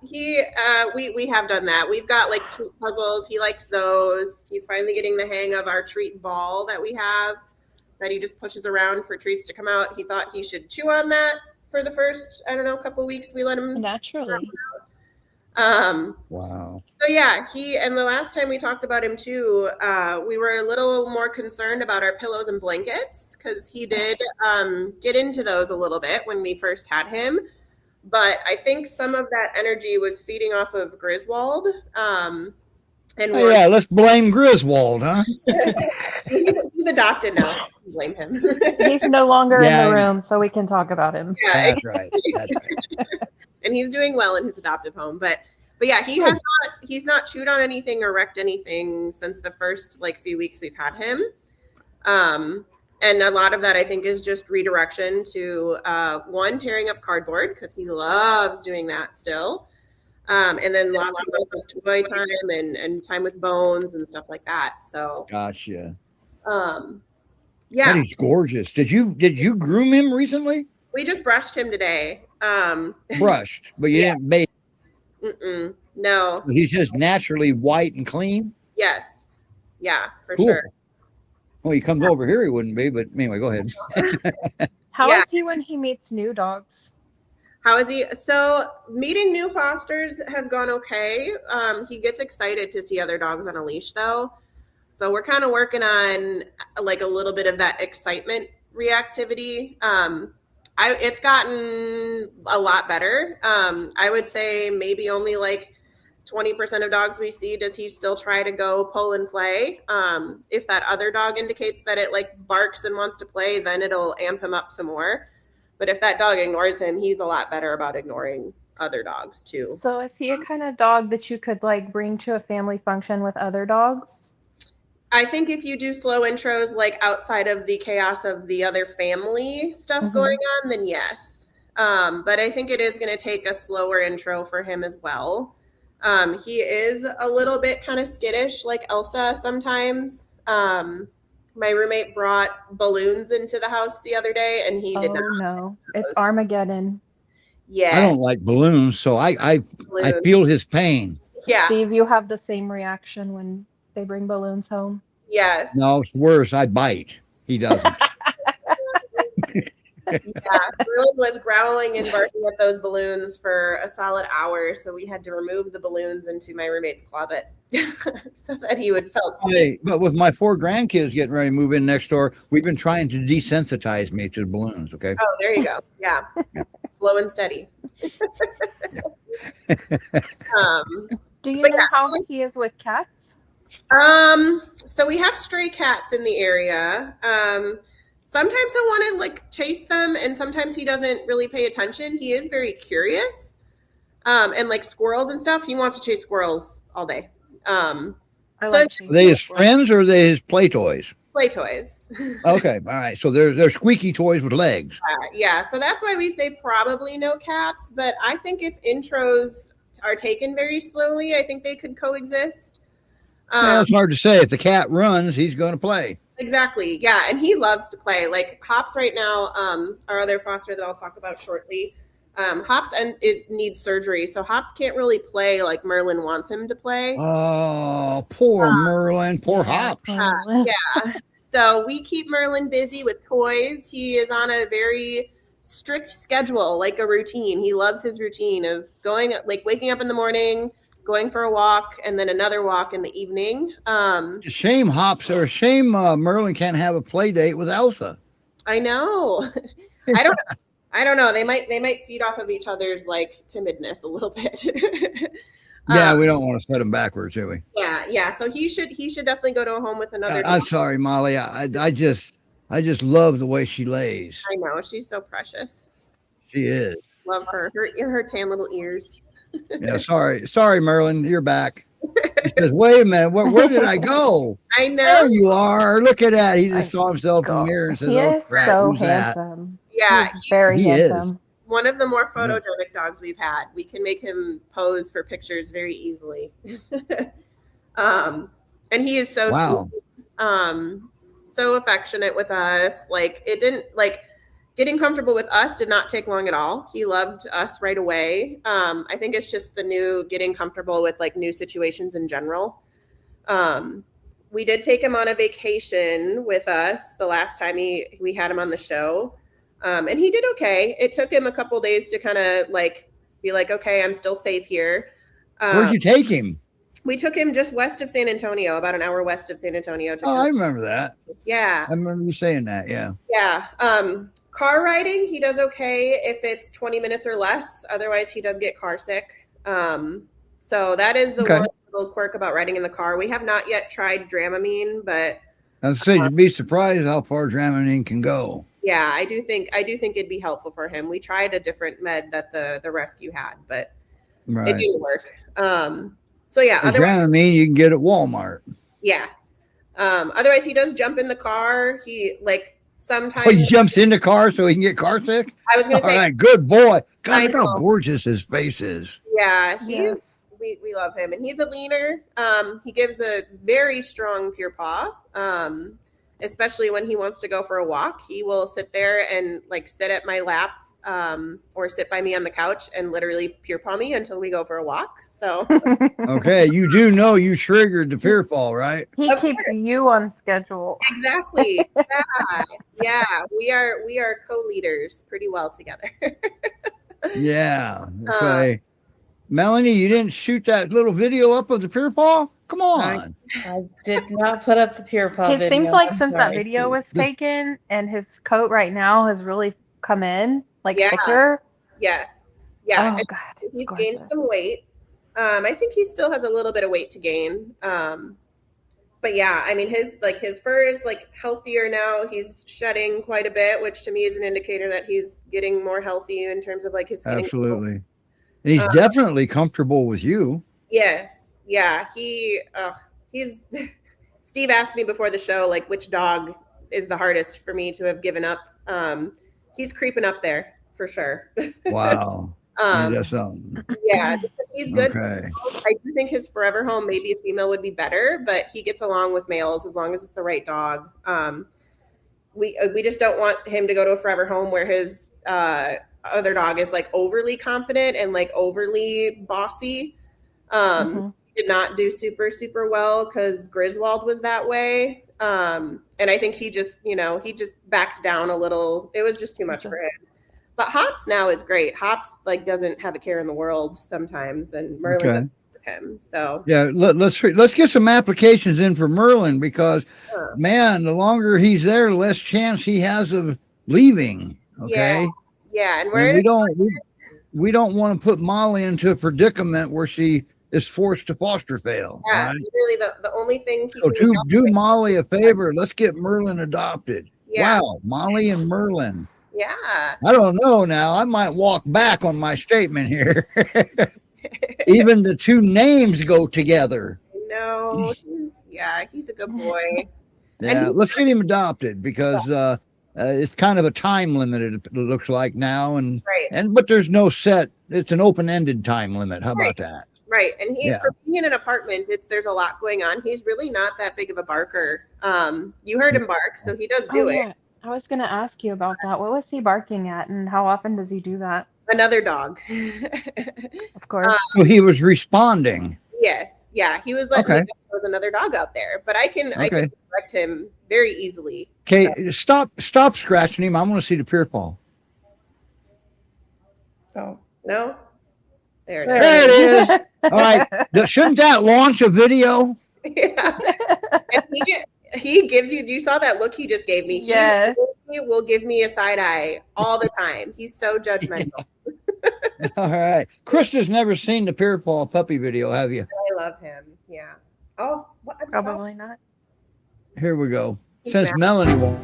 yeah, we have done that. We've got like treat puzzles. He likes those. He's finally getting the hang of our treat ball that we have that he just pushes around for treats to come out. He thought he should chew on that for the first, I don't know, couple weeks. We let him Naturally. Wow. So yeah, and the last time we talked about him too, we were a little more concerned about our pillows and blankets because he did get into those a little bit when we first had him. But I think some of that energy was feeding off of Griswold. Yeah, let's blame Griswold, huh? he's adopted now. So blame him. He's no longer in the room, so we can talk about him. Yeah, That's right. That's right. And he's doing well in his adoptive home. But yeah, he's not chewed on anything or wrecked anything since the first few weeks we've had him. And a lot of that I think is just redirection to one, tearing up cardboard because he loves doing that still. And then lots of toy time and time with bones and stuff like that. So Gotcha. Yeah. He's gorgeous. Did you groom him recently? We just brushed him today. Brushed, but you didn't bathe. No. He's just naturally white and clean. Yes. Yeah, for Cool. sure. Well, he comes over here, he wouldn't be, but anyway, go ahead. How is he when he meets new dogs? How is he? So meeting new fosters has gone okay. He gets excited to see other dogs on a leash though. So we're kind of working on a little bit of that excitement reactivity. It's gotten a lot better. I would say maybe only 20% of dogs we see does he still try to go pull and play. If that other dog indicates that it barks and wants to play, then it'll amp him up some more. But if that dog ignores him, he's a lot better about ignoring other dogs too. So is he a kind of dog that you could like bring to a family function with other dogs? I think if you do slow intros, like outside of the chaos of the other family stuff going on, then yes. But I think it is going to take a slower intro for him as well. He is a little bit kind of skittish, like Elsa sometimes. My roommate brought balloons into the house the other day, and he did not. Oh no, it's Armageddon. Yeah, I don't like balloons, so I feel his pain. Yeah. Steve, you have the same reaction when they bring balloons home? Yes. No, it's worse. I bite. He doesn't. Yeah, Merlin was growling and barking at those balloons for a solid hour, so we had to remove the balloons into my roommate's closet so that he would feel. Hey, but with my 4 grandkids getting ready to move in next door, we've been trying to desensitize me to balloons. Okay. Oh, there you go. Yeah, slow and steady. Do you But know yeah. how he is with cats? So we have stray cats in the area. Sometimes he'll want to like chase them, and sometimes he doesn't really pay attention. He is very curious. And like squirrels and stuff, he wants to chase squirrels all day. I So- like Are they his friends or are they his play toys? Play toys. Okay, all right. So they're squeaky toys with legs. Yeah, so that's why we say probably no cats. But I think if intros are taken very slowly, I think they could coexist. Well, it's hard to say. If the cat runs, he's going to play. Exactly. Yeah, and he loves to play. Like Hopps right now, our other foster that I'll talk about shortly. Hopps and it needs surgery, so Hopps can't really play like Merlin wants him to play. Oh, poor Merlin, poor Hopps. Yeah. So we keep Merlin busy with toys. He is on a very strict schedule, like a routine. He loves his routine of going, like waking up in the morning, going for a walk, and then another walk in the evening. Shame Merlin can't have a play date with Elsa. I know. I don't know. They might feed off of each other's like timidness a little bit. Yeah, we don't want to set him backwards, do we? Yeah. So he should definitely go to a home with another. I'm sorry, Molly. I just love the way she lays. I know, she's so precious. She is. Love her. Her tan little ears. Yeah, sorry, Merlin, you're back. He says, "Wait a minute, where did I go? I know. There you are. Look at that. He just saw himself in the mirror and says, He "Oh is crap, so who's that?" handsome. Yeah, He's very he is. handsome. one of the more photogenic dogs we've had. We can make him pose for pictures very easily. And he is so sweet. So affectionate with us. Like it didn't like getting comfortable with us did not take long at all. He loved us right away. I think it's just the new getting comfortable with like new situations in general. We did take him on a vacation with us the last time we had him on the show. And he did okay. It took him a couple days to kind of like be like, okay, I'm still safe here. Where'd you take him? We took him just west of San Antonio, about an hour west of San Antonio. I remember that. Yeah. I remember you saying that. Yeah. Yeah. Car riding, he does okay if it's 20 minutes or less. Otherwise, he does get car sick. So that is the one little quirk about riding in the car. We have not yet tried Dramamine, but I was saying you'd be surprised how far Dramamine can go. Yeah, I do think it'd be helpful for him. We tried a different med that the rescue had, but it didn't work. So yeah, Dramamine you can get at Walmart. Yeah. Otherwise, he does jump in the car. He like sometimes he jumps in the car so he can get car sick. I was going to say, all right, good boy. God, look how gorgeous his face is. Yeah, we love him, and he's a leaner. He gives a very strong pure paw. Especially when he wants to go for a walk, he will sit there and like sit at my lap or sit by me on the couch and literally pure paw me until we go for a walk. So okay, you do know you triggered the fear fall, right? He keeps you on schedule. Exactly. Yeah. We are co-leaders pretty well together. Yeah. Okay. Melanie, you didn't shoot that little video up of the fear fall? Come on. I did not put up the pure paw video. It seems like since that video was taken and his coat right now has really come in, like thicker. Yes. Yeah. Oh, God, he's gained some weight. I think he still has a little bit of weight to gain. But yeah, I mean, his fur is like healthier now. He's shedding quite a bit, which to me is an indicator that he's getting more healthy in terms of like his skin. Absolutely. And he's definitely comfortable with you. Yes. Yeah. He's Steve asked me before the show, like, which dog is the hardest for me to have given up. He's creeping up there for sure. Wow. He does something. Yeah, he's good. Okay. I do think his forever home, maybe a female would be better, but he gets along with males as long as it's the right dog. We just don't want him to go to a forever home where his other dog is like overly confident and like overly bossy. Did not do super well because Griswold was that way. And I think he just backed down a little. It was just too much for him. But Hopps now is great. Hopps like doesn't have a care in the world sometimes, and Merlin does with him. So yeah, let's get some applications in for Merlin because man, the longer he's there, the less chance he has of leaving. Okay. Yeah, and we don't want to put Molly into a predicament where she is forced to foster fail. Yeah, right? really the only thing he can do Molly a favor. Let's get Merlin adopted. Yeah. Wow, Molly and Merlin. Yeah. I don't know now. I might walk back on my statement here. Even the two names go together. No, he's a good boy. Yeah, let's get him adopted because it's kind of a time limit. It looks like now, but there's no set. It's an open-ended time limit. How about that? Right, and for being in an apartment, there's a lot going on. He's really not that big of a barker. You heard him bark, so he does do it. Yeah. I was going to ask you about that. What was he barking at, and how often does he do that? Another dog. Of course. So he was responding. Yes. Yeah. He was like, there was another dog out there, but I can correct him very easily. Okay. So. Stop scratching him. I want to see the peer paw. Oh, no. There it is. All right. Shouldn't that launch a video? Yeah. And he gives you saw that look he just gave me. Yes. He will give me a side eye all the time. He's so judgmental. All right. Krista's never seen the peer paw puppy video, have you? I love him. Yeah. Oh, probably not. Here we go. Since Melanie won't.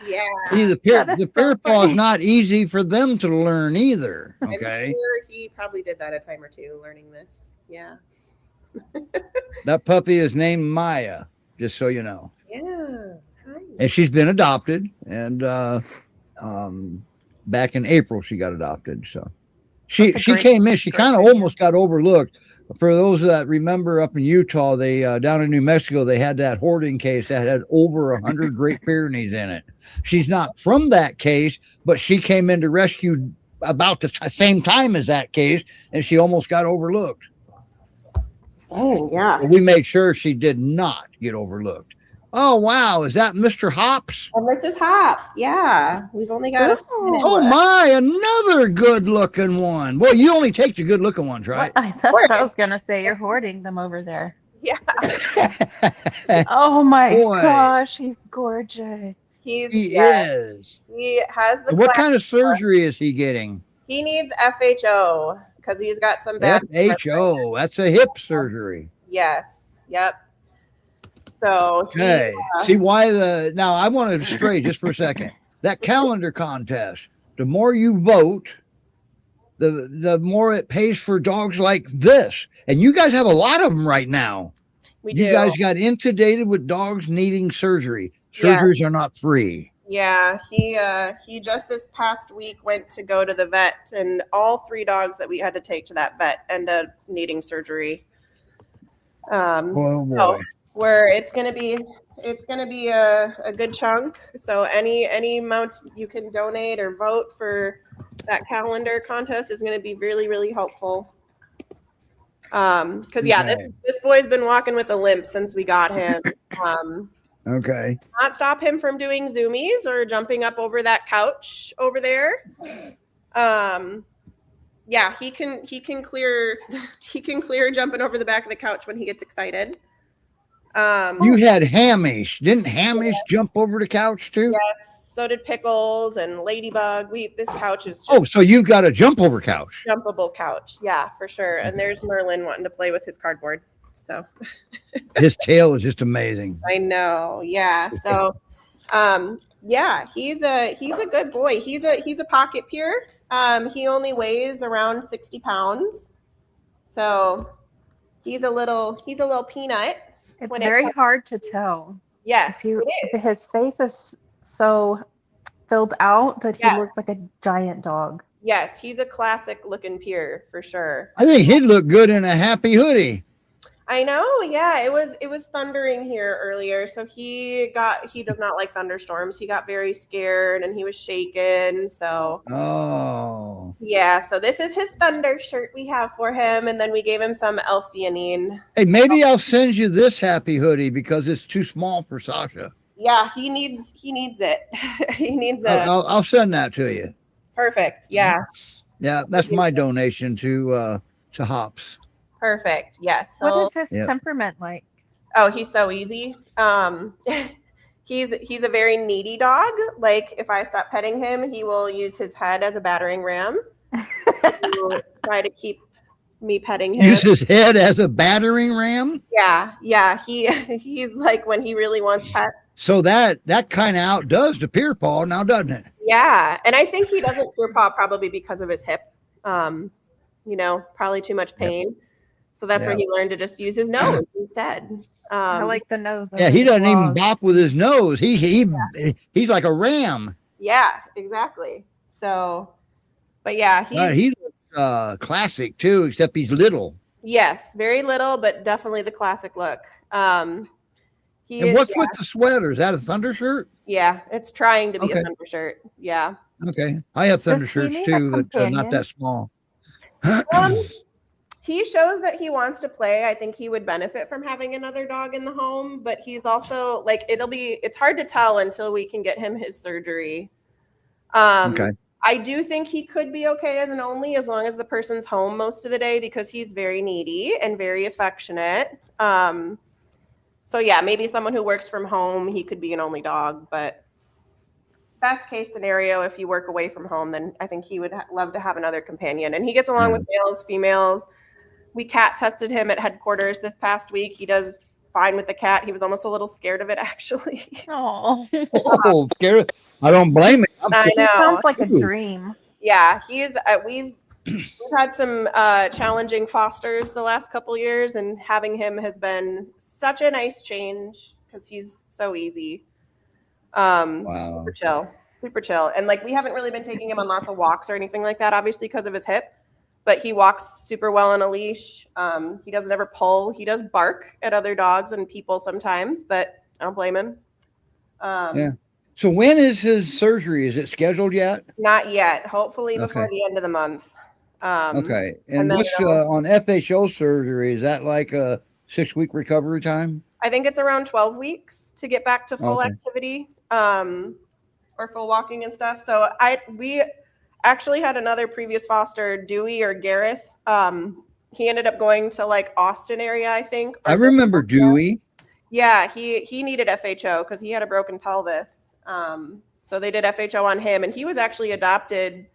Yeah. See, the peer paw is not easy for them to learn either. Okay. I'm sure he probably did that a time or two learning this. Yeah. That puppy is named Maya, just so you know. Yeah. Hi. And she's been adopted, and back in April she got adopted. So she came in. She kind of almost got overlooked. For those that remember, up in Utah, they down in New Mexico, they had that hoarding case that had over 100 Great Pyrenees in it. She's not from that case, but she came in to rescue about the same time as that case, and she almost got overlooked. Oh, yeah. But we made sure she did not get overlooked. Oh, wow. Is that Mr. Hopps? Oh, this is Hopps. Yeah. We've only got Oh, my. Another good-looking one. Well, you only take the good-looking ones, right? That's what I was going to say. You're hoarding them over there. Yeah. Oh, my gosh. He's gorgeous. He is. He has the What kind of surgery is he getting? He needs FHO because he's got some bad FHO. That's a hip surgery. Yes. Yep. So okay. See why now I want to stray just for a second. That calendar contest, the more you vote, the more it pays for dogs like this. And you guys have a lot of them right now. We do. You guys got inundated with dogs needing surgery. Surgeries are not free. Yeah, he just this past week went to go to the vet, and all 3 dogs that we had to take to that vet ended up needing surgery. Oh boy. So where it's gonna be a good chunk. So any amount you can donate or vote for that calendar contest is gonna be really, really helpful. Because this boy's been walking with a limp since we got him. Okay. Not stop him from doing zoomies or jumping up over that couch over there. Yeah, he can clear jumping over the back of the couch when he gets excited. You had Hamish. Didn't Hamish jump over the couch too? Yes. So did Pickles and Ladybug. This couch is just Oh, so you've got a jump over couch. jumpable couch. Yeah, for sure. And there's Merlin wanting to play with his cardboard. So His tail is just amazing. I know. Yeah. So yeah, he's a good boy. He's a pocket pure. He only weighs around 60 pounds. So he's a little peanut. It's when it very comes- hard to tell. Yes, He, it is. his face is so filled out that he Yes. looks like a giant dog. Yes, he's a classic looking pure for sure. I think he'd look good in a happy hoodie. I know. Yeah, it was thundering here earlier. So he does not like thunderstorms. He got very scared and he was shaken. So Oh. yeah, so this is his thunder shirt we have for him, and then we gave him some L-theanine. Hey, maybe I'll send you this happy hoodie because it's too small for Sasha. Yeah, he needs it. He needs it. I'll send that to you. Perfect. Yeah, Yeah, that's my donation to Hopps. perfect. Yes. What is his Yep. temperament like? Oh, he's so easy. He's a very needy dog. Like if I stop petting him, he will use his head as a battering ram to try to keep me petting him. Use his head as a battering ram. Yeah. He's like when he really wants pets. So that kind of outdoes the peer paw now, doesn't it? Yeah, and I think he doesn't pure paw probably because of his hip. Probably too much pain. So that's where Yeah. he learned to just use his nose instead. I like the nose. Yeah, he doesn't even bop. bop with his nose. He's like a ram. Yeah, exactly. So, but yeah, He looks classic too, except he's little. yes, very little, but definitely the classic look. He And is, what's with the sweater? Is that a thunder shirt? yeah, it's trying to be Okay. a thunder shirt. Yeah. Okay, I have thunder Does he shirts need a too, but not companion? that small. He shows that he wants to play. I think he would benefit from having another dog in the home, but he's also like it's hard to tell until we can get him his surgery. Okay. I do think he could be okay as an only as long as the person's home most of the day because he's very needy and very affectionate. So yeah, maybe someone who works from home, he could be an only dog, but best case scenario, if you work away from home, then I think he would love to have another companion. And he gets along with males, females. We cat tested him at headquarters this past week. He does fine with the cat. He was almost a little scared of it, actually. Oh, Oh, scared. I don't blame him. I know. sounds like a Ooh. dream. Yeah, he's. We've had some challenging fosters the last couple years, and having him has been such a nice change because he's so easy. Wow. Super chill. And like we haven't really been taking him on lots of walks or anything like that, obviously because of his hip. But he walks super well on a leash. He doesn't ever pull. He does bark at other dogs and people sometimes, but I don't blame him. Yeah. So when is his surgery? Is it scheduled yet? Not yet. Hopefully before Okay. the end of the month. Okay. and And then what's on FHO surgery? Is that like a 6-week recovery time? I think it's around 12 weeks to get back to full Okay. activity or full walking and stuff. So we actually had another previous foster, Dewey or Gareth. He ended up going to like Austin area, I think. or I remember something like that. Dewey. Yeah, he needed FHO because he had a broken pelvis. So they did FHO on him, and he was actually adopted,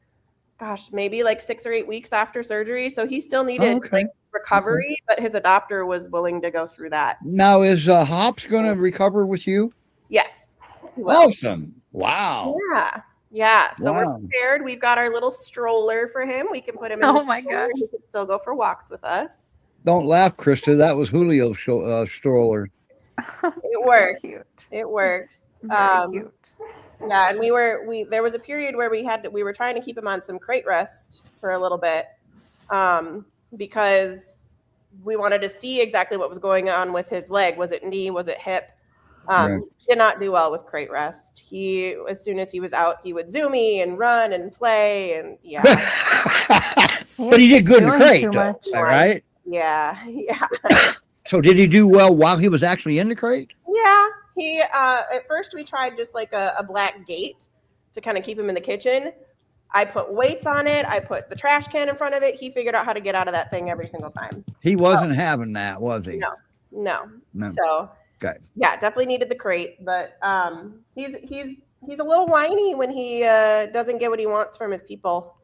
gosh, maybe like 6 or 8 weeks after surgery. So he still needed okay. like recovery, but his adopter was willing to go through that. Now, is Hopps going to recover with you? Yes. he will. Awesome. Wow. Yeah. So Wow. we're prepared. We've got our little stroller for him. We can put him in Oh the my stroller. gosh. He can still go for walks with us. Don't laugh, Krista. That was Julio's stroller. It works. Cute. It works. Very cute. Yeah, and there was a period where we were trying to keep him on some crate rest for a little bit, because we wanted to see exactly what was going on with his leg. Was it knee? Was it hip? Right. He did not do well with crate rest. As soon as he was out, he would zoomy and run and play, and yeah, But he did good in the Doing crate, too though, much. all right? yeah. So did he do well while he was actually in the crate? Yeah, he at first we tried just like a black gate to kind of keep him in the kitchen. I put weights on it. I put the trash can in front of it. He figured out how to get out of that thing every single time. He wasn't having that, was he? No. No. So Okay. yeah, definitely needed the crate, but he's he's a little whiny when he doesn't get what he wants from his people.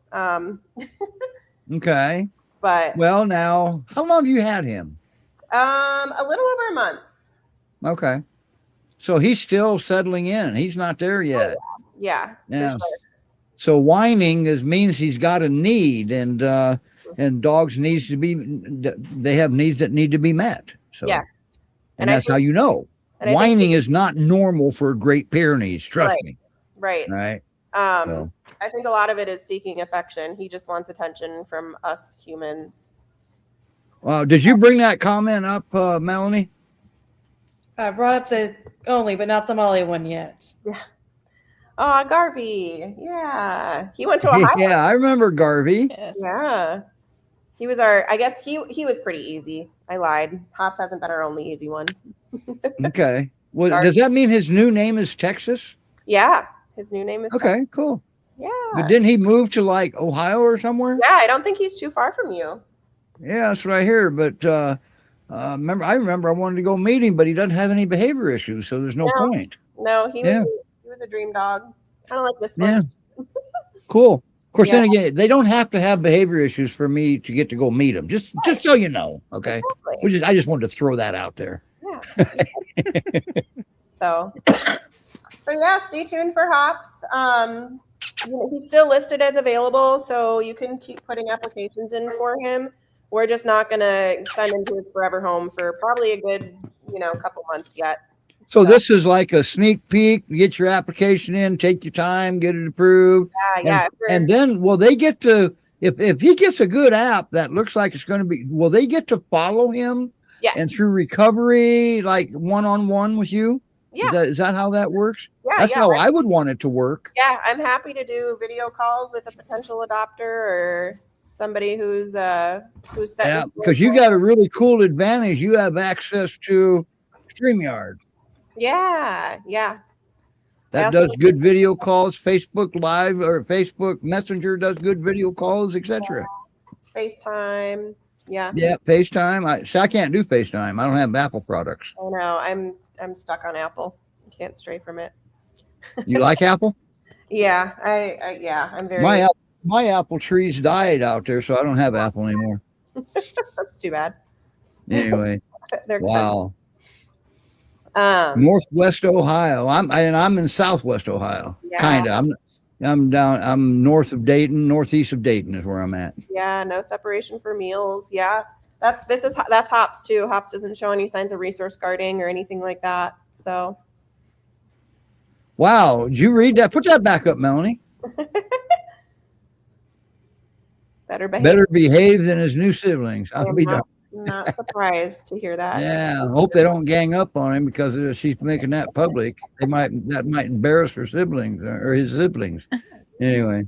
Okay. But Well, now, how long have you had him? a little over a month. Okay. So he's still settling in. He's not there yet. Yeah, Yeah. for sure. So whining means he's got a need, and dogs needs to be. They have needs that need to be met. So Yes. and And I that's how you know. and I think Whining is not normal for Great Pyrenees. Trust Right. me. Right. Right. I think a lot of it is seeking affection. He just wants attention from us humans. Well, did you bring that comment up, Melanie? I brought up the only, but not the Molly one yet. Oh, Garvey. Yeah. He went to Ohio. Yeah, I remember Garvey. Yes. Yeah. He was I guess he was pretty easy. I lied. Hopps hasn't been our only easy one. Okay. Well, Garvey. does that mean his new name is Texas? Yeah. His new name is Okay, Texas. cool. Yeah. But didn't he move to like Ohio or somewhere? Yeah, I don't think he's too far from you. Yeah, that's what I hear. But I remember I wanted to go meet him, but he doesn't have any behavior issues, so there's no point. No, he Yeah. was a dream dog. Kind of like this Yeah. one. Cool. Of course, Yeah. then again, they don't have to have behavior issues for me to get to go meet them. Just so you know, okay? Exactly. I just wanted to throw that out there. Yeah. So yeah, stay tuned for Hopps. He's still listed as available, so you can keep putting applications in for him. We're just not gonna send him to his forever home for probably a good, couple months yet. So this is like a sneak peek. Get your application in, take your time, get it approved. Yeah. And then will they get to, if he gets a good app that looks like it's going to be, will they get to follow him? Yes. And through recovery, like one-on-one with you? Yeah. Is that how that works? Yeah. That's how I would want it to work. Yeah, I'm happy to do video calls with a potential adopter or somebody who's set. Yeah, because you got a really cool advantage. You have access to StreamYard. Yeah. That does good video calls. Facebook Live or Facebook Messenger does good video calls, etc. FaceTime. Yeah. Yeah, FaceTime. I can't do FaceTime. I don't have Apple products. I know. I'm stuck on Apple. I can't stray from it. You like Apple? Yeah. I'm very. My apple trees died out there, so I don't have Apple anymore. That's too bad. Anyway, They're wow. expensive. Northwest Ohio. I'm in Southwest Ohio. Yeah. Kinda. I'm north of Dayton, northeast of Dayton is where I'm at. Yeah, no separation for meals. Yeah. That's Hopps too. Hopps doesn't show any signs of resource guarding or anything like that. So Wow. Did you read that? Put that back up, Melanie. Better behave than his new siblings. I'll be done. Not surprised to hear that. Yeah, I hope they don't gang up on him because she's making that public. That might embarrass her siblings or his siblings. Anyway,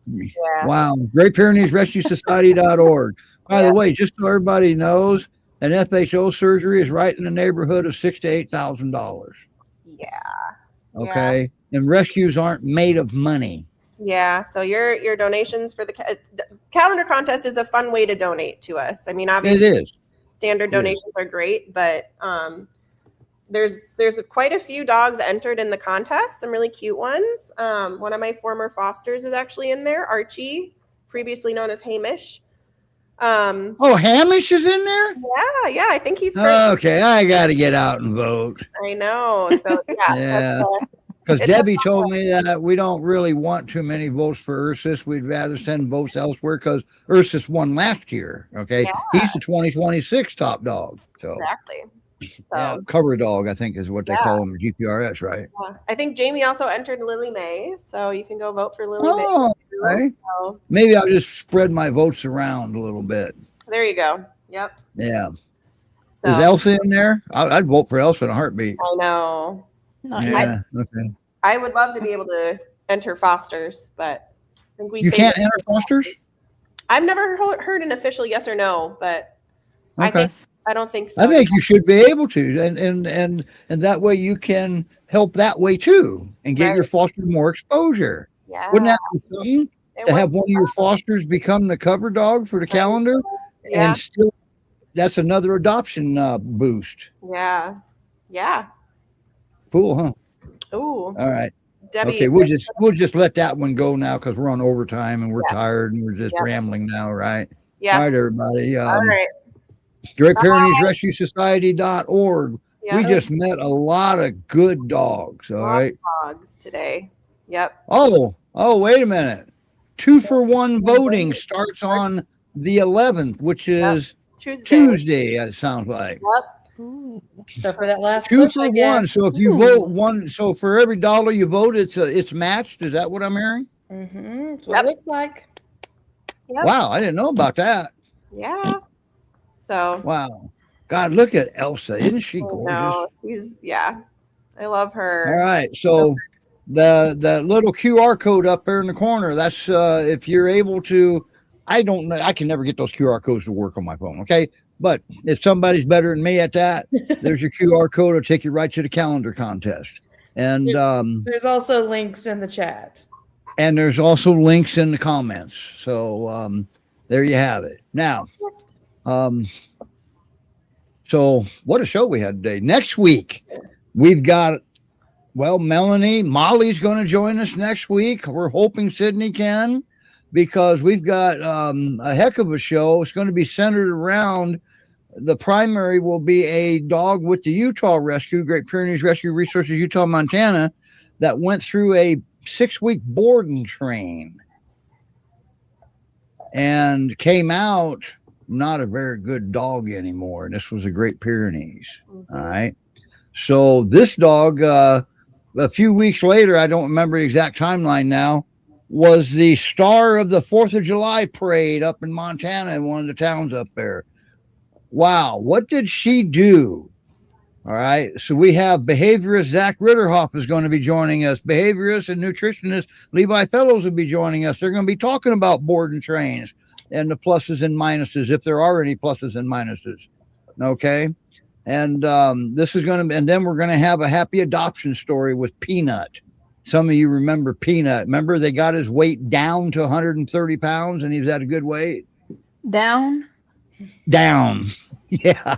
Yeah. wow. Great Pyrenees Rescue Society.org. By the way, just so everybody knows, an FHO surgery is right in the neighborhood of $6,000 to $8,000. Yeah. Okay, and rescues aren't made of money. Yeah. So your donations for the calendar contest is a fun way to donate to us. I mean, obviously, It is. standard donations are great, but there's quite a few dogs entered in the contest. Some really cute ones. One of my former fosters is actually in there, Archie, previously known as Hamish. Oh, Hamish is in there? Yeah, I think he's great. Okay, I got to get out and vote. I know. So yeah, Yeah. Because Debbie told me that we don't really want too many votes for Ursus. We'd rather send votes elsewhere because Ursus won last year. Okay, he's the 2026 top dog. So exactly. yeah, cover dog, I think, is what they call him, GPRS, right? Yeah. I think Jamie also entered Lily May, so you can go vote for Lily Oh, May. okay. So, Maybe I'll just spread my votes around a little bit. there you go. Yep. Yeah. So, Is Elsa in there? I'd vote for Elsa in a heartbeat. I know. Yeah. Okay. I would love to be able to enter fosters, but I think we You can't enter fosters? I've never heard an official yes or no, but Okay. I don't think so. I think you should be able to, and that way you can help that way too, and get your foster more exposure. Yeah. Wouldn't that be something to have one of your fosters become the cover dog for the calendar? Yeah. And still, that's another adoption boost. Yeah. Cool, huh? Ooh. All right. Debbie. Okay, we'll just let that one go now because we're on overtime and we're Yeah. tired and we're just Yeah. rambling now, right? Yeah. All right, everybody. All right. Great Pyrenees Rescue Society.org. Yeah. We just met a lot of good dogs. All right. Dogs today. Yep. Oh, wait a minute. 2-for-1 voting starts on the 11th, which is Tuesday, it sounds like. Yep. So for that last 2 push, for I 1. guess. So if you vote one, so for every dollar you vote, it's matched. Is that what I'm hearing? Mm-hmm. That's what it looks like. Yep. Wow, I didn't know about that. Yeah. So. Wow. God, look at Elsa. Isn't she gorgeous? No, I love her. All right. So the little QR code up there in the corner, that's if you're able to, I don't know, I can never get those QR codes to work on my phone. Okay. But if somebody's better than me at that, there's your QR code. It'll take you right to the calendar contest. And there's also links in the chat. And there's also links in the comments. So there you have it. Now, so what a show we had today. Next week, we've got, Molly's going to join us next week. We're hoping Sydney can, because we've got a heck of a show. It's going to be centered around, the primary will be a dog with the Utah Rescue, Great Pyrenees Rescue Resources, Utah, Montana, that went through a 6-week board and train and came out not a very good dog anymore. And this was a Great Pyrenees. Mm-hmm. All right. So this dog, a few weeks later, I don't remember the exact timeline now, was the star of the 4th of July parade up in Montana in one of the towns up there. Wow. What did she do? All right. So we have behaviorist Zach Ritterhoff is going to be joining us. Behaviorist and nutritionist Levi Fellows will be joining us. They're going to be talking about board and trains and the pluses and minuses, if there are any pluses and minuses. Okay. And this is going to, and then we're going to have a happy adoption story with Peanut. Some of you remember Peanut. Remember they got his weight down to 130 pounds and he was at a good weight? Down. Yeah.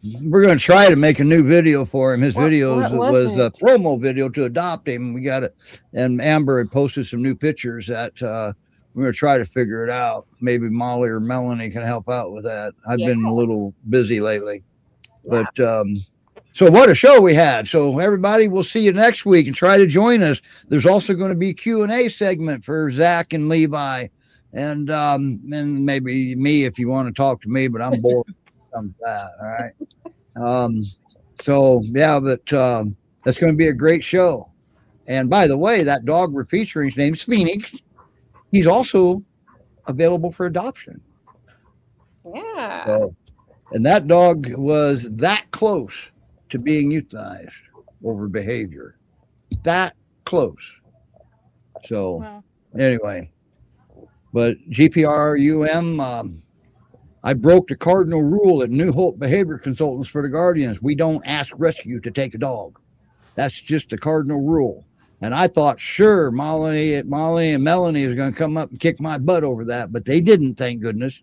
We're going to try to make a new video for him. His videos was a promo video to adopt him. We got it. And Amber had posted some new pictures that we're going to try to figure it out. Maybe Molly or Melanie can help out with that. I've been a little busy lately. Yeah. But so what a show we had. So everybody, we'll see you next week and try to join us. There's also going to be a Q&A segment for Zach and Levi. And maybe me if you want to talk to me, but I'm bored with that. All right. So yeah, but that's going to be a great show. And by the way, that dog we're featuring, his name's Phoenix. He's also available for adoption. Yeah. So, and that dog was that close to being euthanized over behavior. That close. So anyway. But R.U.M, I broke the cardinal rule at New Hope Behavior Consultants for the Guardians. We don't ask rescue to take a dog. That's just the cardinal rule. And I thought, sure, Molly and Melanie is going to come up and kick my butt over that, but they didn't, thank goodness.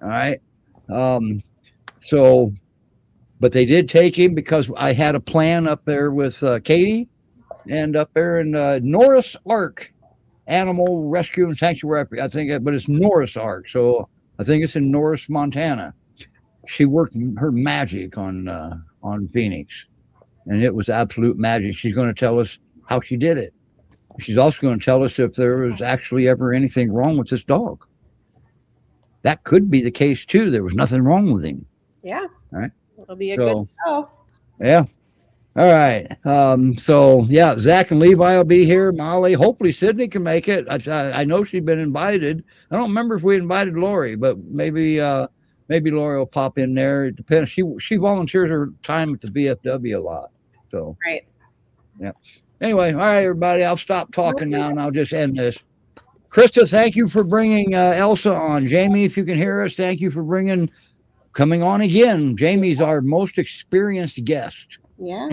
All right. But they did take him because I had a plan up there with Katie and up there in Norris Ark Animal Rescue and Sanctuary, I think, but it's Norris Ark. So I think it's in Norris, Montana. She worked her magic on Phoenix, and it was absolute magic. She's going to tell us how she did it. She's also going to tell us if there was actually ever anything wrong with this dog. That could be the case too. There was nothing wrong with him. Yeah. All right. It'll be a good show. Yeah. All right. So yeah, Zach and Levi will be here. Molly, hopefully Sydney can make it. I know she's been invited. I don't remember if we invited Lori, but maybe Lori will pop in there. It depends. She volunteers her time at the VFW a lot. So right. Yeah. Anyway, all right, everybody. I'll stop talking now and I'll just end this. Krista, thank you for bringing Elsa on. Jamie, if you can hear us, thank you for coming on again. Jamie's our most experienced guest. Yeah.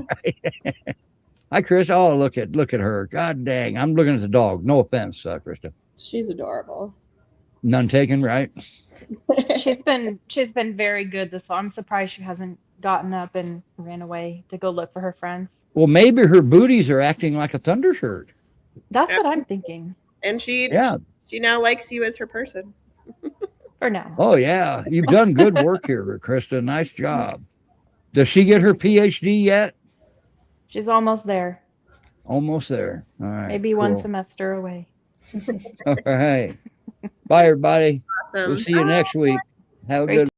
Hi, Chris. Oh, look at her. God dang. I'm looking at the dog. No offense, Krista. She's adorable. None taken, right? She's been very good this fall. I'm surprised she hasn't gotten up and ran away to go look for her friends. Well, maybe her booties are acting like a thunder shirt. That's what I'm thinking And she now likes you as her person. for now. Oh yeah, you've done good work here, Krista. Nice job. Does she get her PhD yet? She's almost there. Almost there. All right. Maybe one semester away. All right. Bye, everybody. Awesome. We'll see you next week. Have a Great good